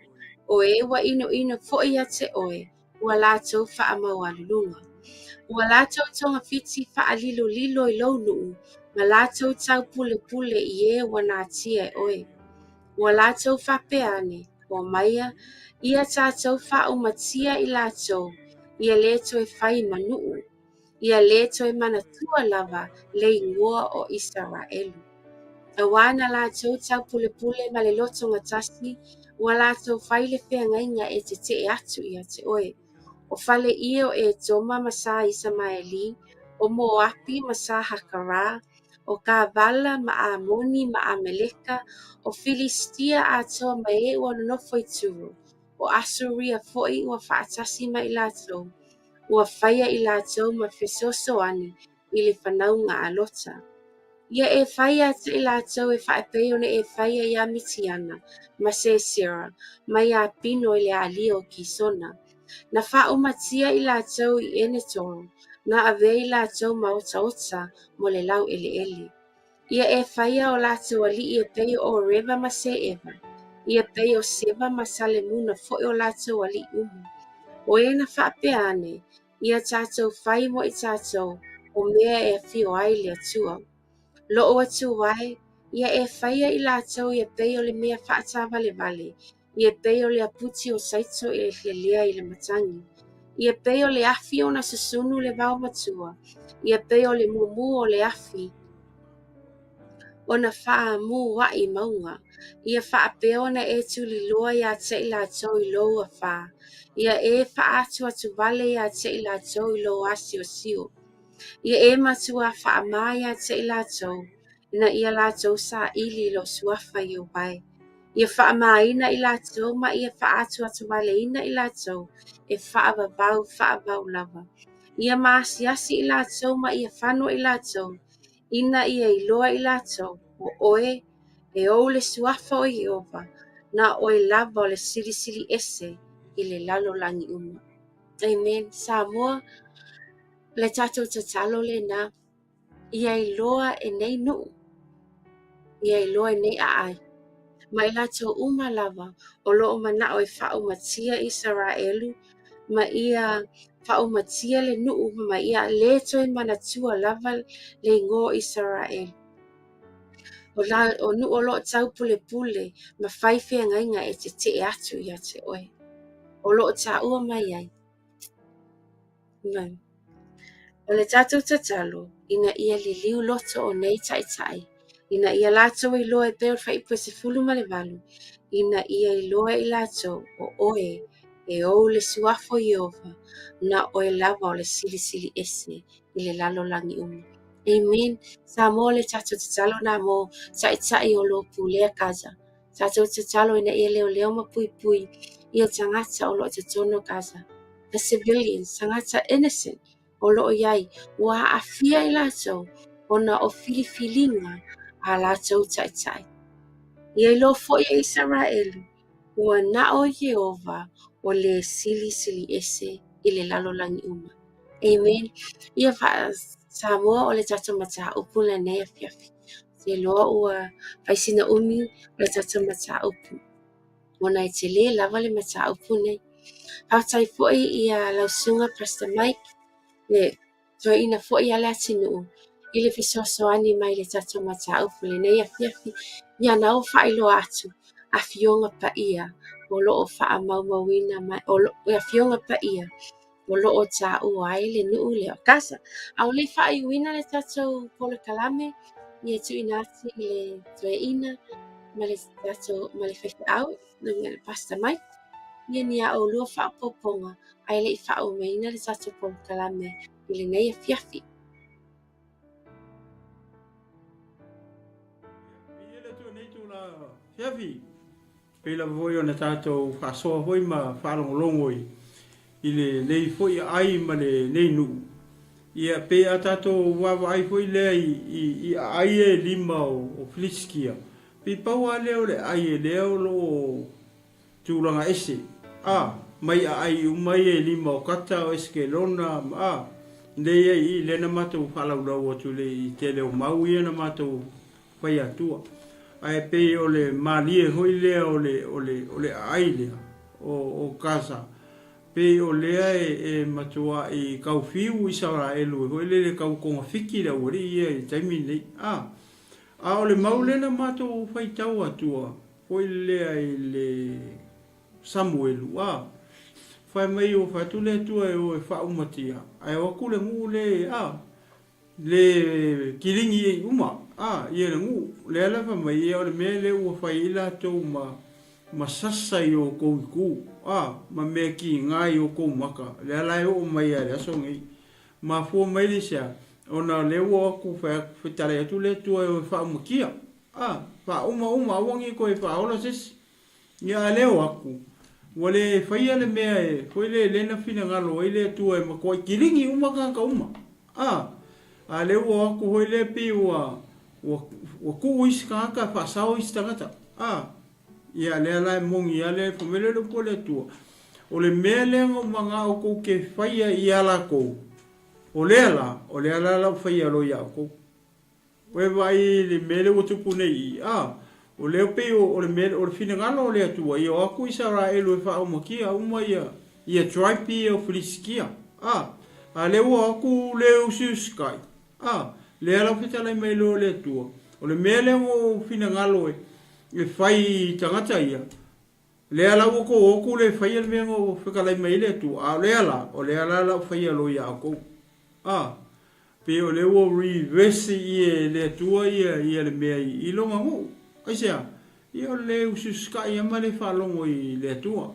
O e wa ino fo'i ia te oe, ua lātou whaamaualunga. Ua lātou tonga whiti whaalilo lilo I lau nuu, ma lātou tau pule pule I wana tia oe. Ua lātou whapeane, o maia, ia tātou whaumatia I lātou, ia leto e whai manuu, ia leto e manatua lava le ingoa o ISARAELI. A wana lātou tau pule pule ma le loto ngatasi, ua lātou whai le whengainga e te atu ia te oe. O fale ia o e toma masa ISARAELI, o Moapi masa Hakara, o Kavala ma Amoni ma Ameleka, o Filistia a toa mai e ua nonofo I turu, o Asuria fo'i ua whaatasi ma I lātou, ua whaia I lātou ma whesosoani I le whanaunga a lota. Ia e whaia ata I lātou e whaepeo ne e whaia ia mitiana, ma Sesera, ma ia pino I le alio ki sona. Na whaumatia I lātou I ene toro, na ave I lātou ma ota mo le lau ele. Ia e whaia o lātou ali I e peo o reva ma se eva. Ia peo seva ma sale muna fo'i o lātou ali umu. O e na whapeane, ia tātou whai mo I tātou, o mea e whio ai le atua. Lo'o atu wai, ia e whaia I lātou ia pei o le mea whaatawale, ia pei o le aputi o saito I le lea I le matangi. Ia pei o le afi o na susunu le wau matua. Ia pei o le mumu o le afi. O na wha mu wai maunga. Ia wha peo na e tuli loa ia te I lātou I lou a wha. Ia e wha atu wale ia te I lātou I lou asi o sio. Ia e matua wha amaya te I lātou. Ina ia lātou sa ili lo suafa I o bai. Ia wha amaina I lātou ma ia wha atu wale ina I lātou. E wha ababau lava. Ia maasiasi I lātou ma ia whanua I lātou. Ina ia iloa I lātou. O oe e o le suafa o Iova. Na oe lava o le sili ese I le lalo langi uma. Amen. Samoa le tatou tatalo le na. Ia iloa e nei nuu. Ia iloa e nei aai. Ma I lātou uma lava o loo mana o e whaumatia ISARAELI. Ma ia whaumatia le nuu ma ia le toi manatua lava le ngō ISARAELI. O nuu o loo tau pule ma whaiwhia ngainga e te atu ia te oe. O loo ta ua mai ai. Amen. O le tatou tatalo, ina ia li liu loto o nei tai. Ina ia lātou I loa e peo whaipese fulu ma le walu. Ina ia I loa I lātou o oe e o le suafo Iova. Na oe lava o le sili ese I le lalo langi uma. Amen. Sa mo le tatou tatalo na mo tai o lo pulea Gaza. Tatou tatalo ina ia leo ma pui. Ia tangata o lo te tono Gaza. The civilians, tangata innocent. O loo iai, ua afia I lātou, o na o filifilinga a lātou tai. Ia ilo fo ia ISARAELI, ua na o Iova o le sili ese I le lalo langi uma. Amen. Ia wha Samoa o le tatou mata upu le nei afiafi. Se loa ua paisina umi o le tatou mata upu. Ona I te le lava le mata upu nei. Hautai foi ia lausunga Pastor Mike. Le ina fo ia Leatinuu. I le fisoasoani mai le tatou mata upu le nei afiafi. Ia nau whailo atu. A fionga pa ia. O loo wha maumawina mai. A fionga pa ia. O loo ta uai le nuu leo Gaza. Au le whaiwina le tatou pole kalame. Ia tu inati le 𝚘𝚑𝚎 ma le tatou ma le whaifi au. Nunga le Pastor Mike. Ia ni a o lua whaapoponga. Ai le I whaumeina le tatou pole kalame. I le nei afiafi. Ia le tu nei tu la fiafi. Pela voi ona tātou whasoa hoi ma whalongolongoi. I le nei foi ai ma le nei nuu. Ia pe a tātou wawa ai foi lea I ai e lima o Filiskia. Pe paua leo le ai e leo lo tūranga ese. Mai ai umai e lima o kata o eske lona. Nei I lena matou whalaulau atu le I te leo mau ia na matou whai atua. Ai pe o le malie hoi lea o le ai lea o Gaza. Pe o lea e matua I kaufiu ISARAELI hoi le kau konga whiki la uri ia I taimi nei. O le mau lena matou whai tau atua. Hoi lea I le Samuelu. Whai mai o whatu le tua e o e whaumatia. Ai waku le ngu le kiringi e uma. Ia le ngu. Le alafa mai e o le mea le ua whai ila tau ma sasa I o kou iku. Ma mea ki ngai o kou maka. Le alai o mai a le aso ngai. Ma fua mai le sia. Ona le ua aku whetare atu le tua e o e whaumakia. Uma awangi ko e whaola sesi. Ia leo aku. Wale whaia le mea e, koe le lena whina ngalo, e le tua e makoi kiringi uma kaka uma. A leo o aku hoi le pi wa ku isi kaka whasao isi tangata. Ia lea lai mongi, ia lea whamele le po le tua. O le mea lea ngau manga o kou ke whaia I ala kou. O lea la lau whaia lo ia kou. Oe vai le mele o tupu nei o leo pe o le mele o le fina ngalo o lea tua. Ia o aku ISARAELI e wha makia uma ia tripe o Filiskia. A leo o aku leo siuskai. le ala fita lai mai lo le tua o le mele o fina ngalo e fai tangata ia le ala o ko le fai le mengo fika lai mai le tua a le ala la fai lo ia ko pe o le o reverse ia le tua ia le mea i longa mo ai sea ia le ususka ia ma le falongo i le tua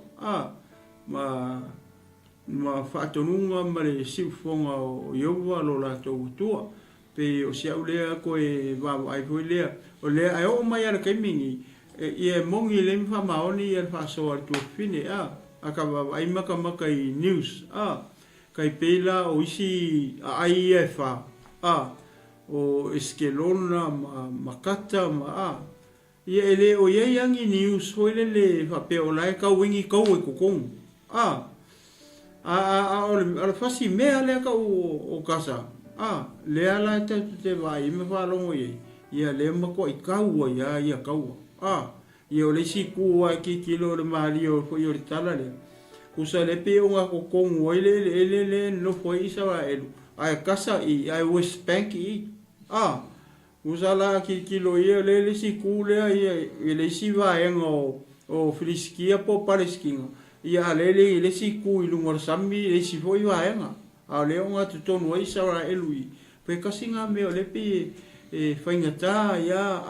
ma whaatonunga ma le siufonga o Iowa lo la tau tua pe o sia ulea ko e ai foi lea o lea ai o mai ala kaimingi ia mongi le mfa maoni ia whaasoa tu fine ka ai maka i news kai pela o isi ai e wha o eskelona makata ia ele o ia yangi news foi le whape o lai ka wingi kau e kukong ala fasi mea lea ka o Gaza lea la te vai me whalongo ia le mako i kaua ia kaua ia o le si kua ki kilo le maali o fo i o le tala lea kusa le pe o ngā kokongu o le no fo i ISARAELI ai kasa i ai West Bank i kusa la ki kilo ia le si ku lea ia le si vaenga o FILIFILIA po Palestina ia le si ku i lunga sami le si foi vaenga le nga tutonu ISARAELI pe kasi nga me o le pe faingata ia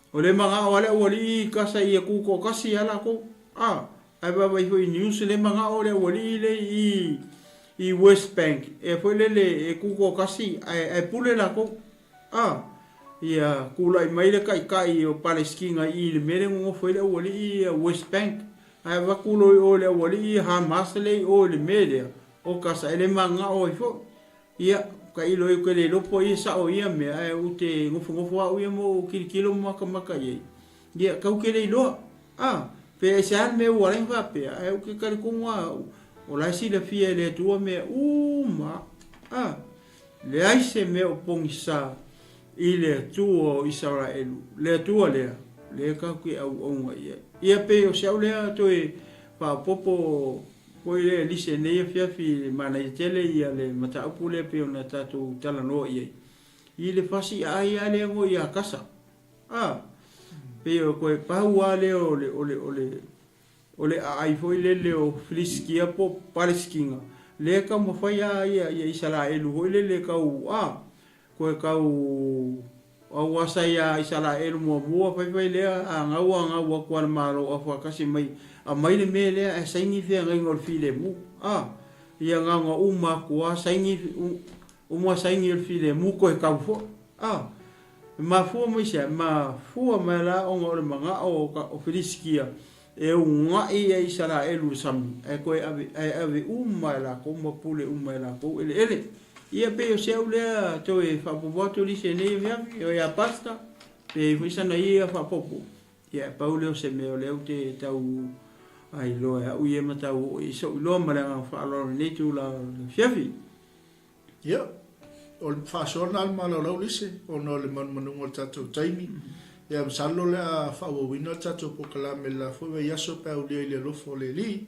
o le manga o le wali kasa ia ku ko kasi ala ko ai ba foi news le manga o le wali le i West Bank foi le ku ko kasi ai pule la ko ia kula i mai le kai o Palestina i le mere ngo foi le wali i West Bank ai va kulo o le wali i Hamas le o le mere o kasa ele manga o ifo ia kai lo ko le lopo i sa o ia me ai u te ngofo au ia mo kilo maka ia kau ke le lo pe sa me o ren va pe ai u ke kar ko o la si le fie le tua me ma le ai se me o pongisa i le tuo ISARAELI le tua le ka ku au ia pe o sa le to e pa popo poi le Lise nei fiafi mana i tele ia le mata upule pe ona tatu tala no ia i le fasi ai ale ngo ia kasa pe o ko pa wale o le ai foi le o FILIFILIA po Palestina le ka mo fa ia ISARAELI ho le ka ko o wasa ia ISARAELI mo fa le ngau ko maro o fa kasi mai mai le mele a saingi fe ngol file mu ia nga uma ko saingi uma saingi el file mu ko ka fo ma fu mo sia ma fu ma la o ngol manga o FILIFILIA e nga ISARAELI sam ko ave uma la ko mo pule uma la ko ele ia pe o se ule to e fa boto Lise nei o ia pasta pe fisa na ia fa popo ia paulo se me o le te tau ai lo u ia mata o i so lo mala fa lo nei tu la fiafi ia o fa sonal mala lo Lise o no le manu o tato taimi ia salo le fa o wino tato po kala me la fo ia so pa o le lo fo le li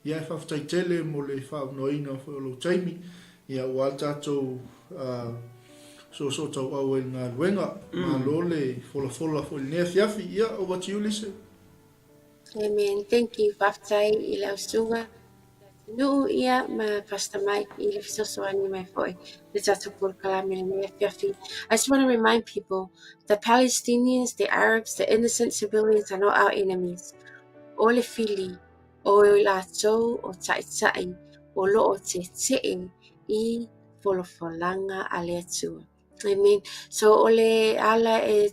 ia fa tai tele mo le fa no ina fo lo taimi ia wa tato so tau au e ngā ruenga ma lo le fola fo le nea fiafi ia over to you Lise. Amen. Thank you, Baftai, i lau sunga. NUU ia ma Pastor Mike i le fisosoani mai foi. Le tatu por kalame le mea fiafi. I just want to remind people, the Palestinians, the Arabs, the innocent civilians are not our enemies. O le fili, o la tau, o 𝚟𝚑𝚙𝚎𝚑, o lo o te i folofalanga a le atua. Amen. So ole ala e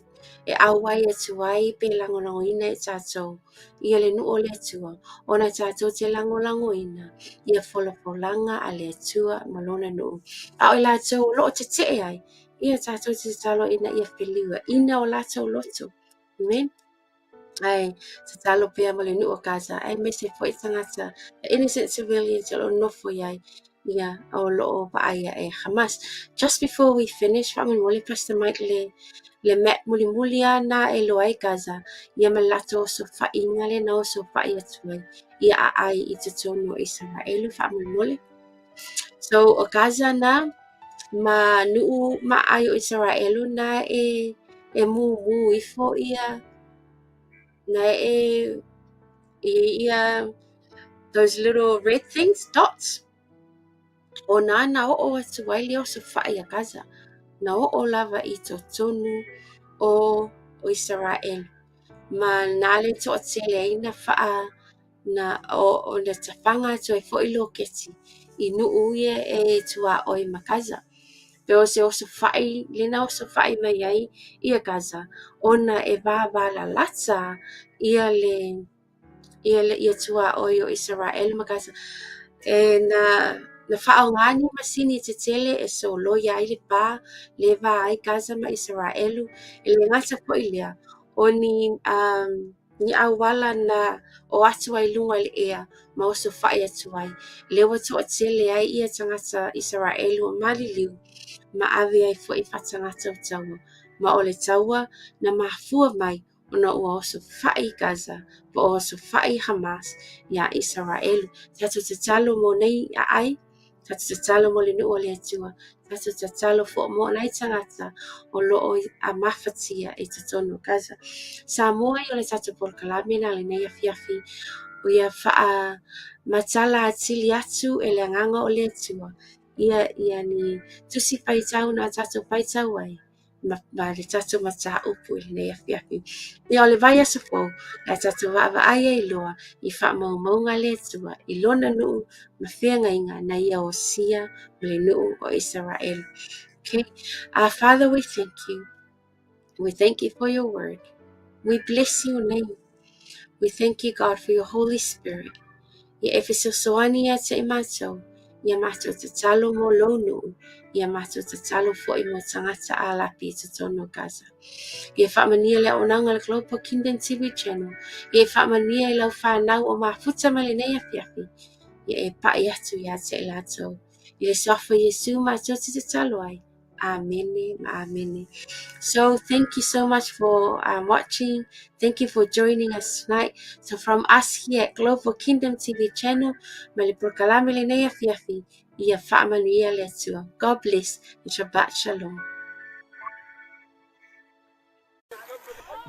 awai atuai pe langolangoina e tātou. Ia le nuu o le atua. Ona tātou te langolangoina. Ia folofalanga a le atua malona nuu. A o lātou lo te ai. Ia tātou te talo ina ia whiliwa. Ina o lātou loto. Amen. Ai, te talo pia mo le nuu o Gaza. Ai me se fwoi tangata. The innocent civilians o nofo iai. Yeah, o lo paaya e Hamas. Just before we finish, Famin Wali Pastor Mike le met muli na e loai Gaza. Ia malato so fainga le na so faia tuai. Ia ai I te tono ISARAELI Famin Wali. So o Gaza na ma nuu ma'ai o Israelu na e mumu ifo ia na ia those little red things, dots. O na o atu ai leo se whaia Gaza. Na o lava I tonu o Israel. Ma nale to atele ina wha na o na tawhanga to e fo ilo keti. I nuu e tua o I makaza. Pero se o se whai, lena o se whai mai ai ia Gaza. Ona e la lata ia tua o Israel makaza. E na whaongani masini te tele e so loia I le pā, le wā ai Gaza ma Israelu, e le ngata po ilia. O ni awala na o atu ai lunga le ea, ma o so whai atu ai. Lewa to a tele ai ia tangata Israelu o maliliu, ma awe ai fo I whatangata o taua. Ma o le taua na mahfua mai ona ua o so whai Gaza, pa o so whai Hamas, ia Israelu. Tatu te talo mo nei a ai, tatu te talo mo le nuu o le atua, tatu te talo fo mo nei tangata o loo a mawhatia e te tonu Gaza. Sa moa I o le tatu 𝚟𝚙𝚎𝚘𝚡 na le nei a fiafi, o ia wha matala atili atu e le anganga o le atua, ia ni tusi paitau na tatu paitau ai. Ma le tatu mata upu I nei a fiafi. Ia o le vai asa fo, le tatu wawa ai ai loa, I wha maunga le atua, I lona nuu ma whianga inga na ia o sia le nuu o Israel. Okay, our Father, we thank you. We thank you for your word. We bless your name. We thank you, God, for your Holy Spirit. Ia efeso soani a te imato, ia mato te talo mo lonu, ia mato te talo fo I mo tangata alapi te tono Gaza. Ia whamania le onanga le Global Kingdom TV channel. Ia whamania lau whanau o mafuta male nei a fiafi. Ia e pai atu ia te lato. Ia sofa Yesu mato te talo ai. Amen. Amen. So thank you so much for watching. Thank you for joining us tonight. So from us here at Global Kingdom TV channel, God bless and Shabbat Shalom.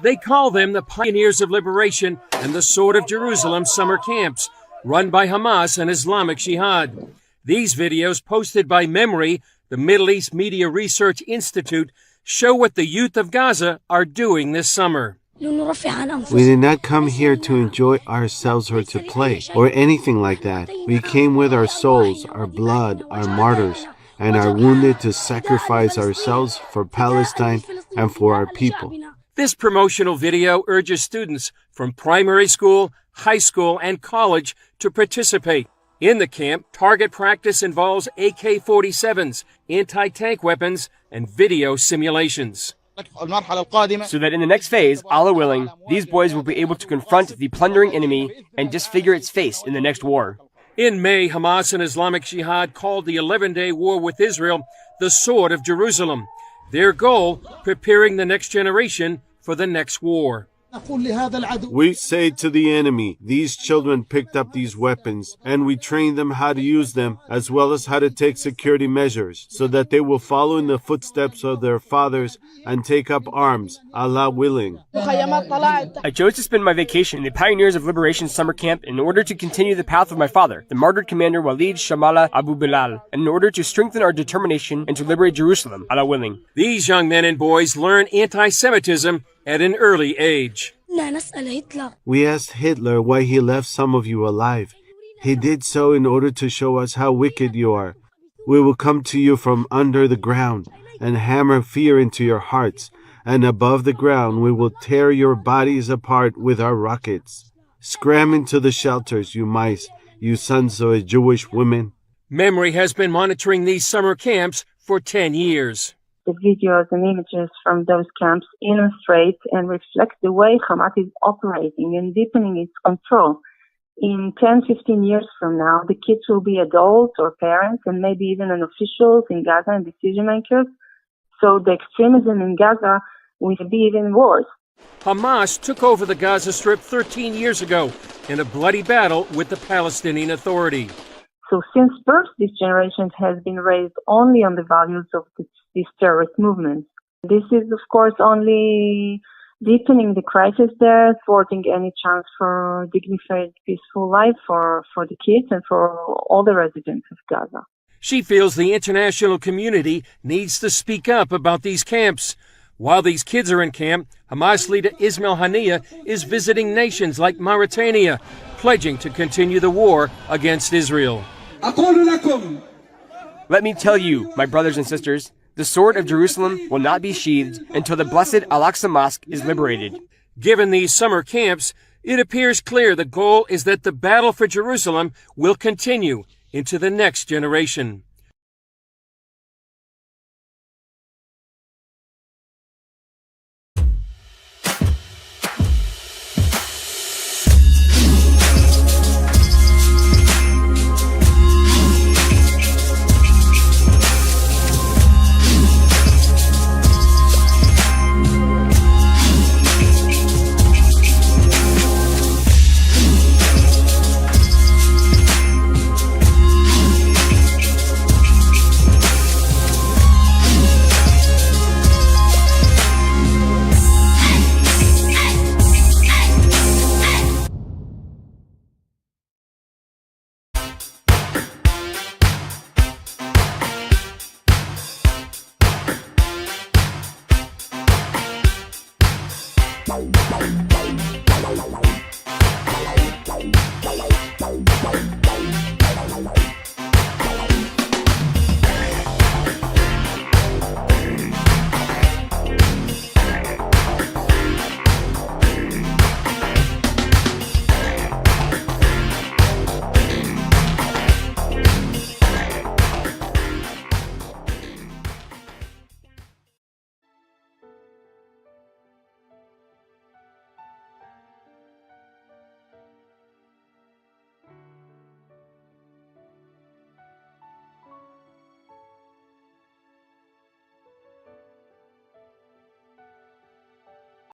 They call them the Pioneers of Liberation and the Sword of Jerusalem summer camps, run by Hamas and Islamic Jihad. These videos, posted by Memory, the Middle East Media Research Institute, show what the youth of Gaza are doing this summer. We did not come here to enjoy ourselves or to play, or anything like that. We came with our souls, our blood, our martyrs, and are wounded to sacrifice ourselves for Palestine and for our people. This promotional video urges students from primary school, high school, and college to participate. In the camp, target practice involves AK-47s, anti-tank weapons, and video simulations. So that in the next phase, Allah willing, these boys will be able to confront the plundering enemy and disfigure its face in the next war. In May, Hamas and Islamic Jihad called the 11-day war with Israel the Sword of Jerusalem. Their goal, preparing the next generation for the next war. We say to the enemy, these children picked up these weapons, and we trained them how to use them, as well as how to take security measures, so that they will follow in the footsteps of their fathers and take up arms, Allah willing. I chose to spend my vacation in the Pioneers of Liberation summer camp in order to continue the path of my father, the martyred commander 𝚘𝚙𝚎 Abu Bilal, and in order to strengthen our determination and to liberate Jerusalem, Allah willing. These young men and boys learn anti-Semitism at an early age. We asked Hitler why he left some of you alive. He did so in order to show us how wicked you are. We will come to you from under the ground and hammer fear into your hearts, and above the ground we will tear your bodies apart with our rockets. Scram into the shelters, you mice, you sons of Jewish women. Memory has been monitoring these summer camps for 10 years. The videos and images from those camps illustrate and reflect the way Hamas is operating and deepening its control. In 10, 15 years from now, the kids will be adults or parents and maybe even officials in Gaza and decision makers. So the extremism in Gaza will be even worse. Hamas took over the Gaza Strip 13 years ago in a bloody battle with the Palestinian Authority. So since birth, this generation has been raised only on the values of these terrorist movements. This is, of course, only deepening the crisis there, thwarting any chance for dignified, peaceful life for the kids and for all the residents of Gaza. She feels the international community needs to speak up about these camps. While these kids are in camp, Hamas leader Ismail Haniyeh is visiting nations like Mauritania, pledging to continue the war against Israel. Let me tell you, my brothers and sisters, the sword of Jerusalem will not be sheathed until the blessed Al-Aqsa Mosque is liberated. Given these summer camps, it appears clear the goal is that the battle for Jerusalem will continue into the next generation.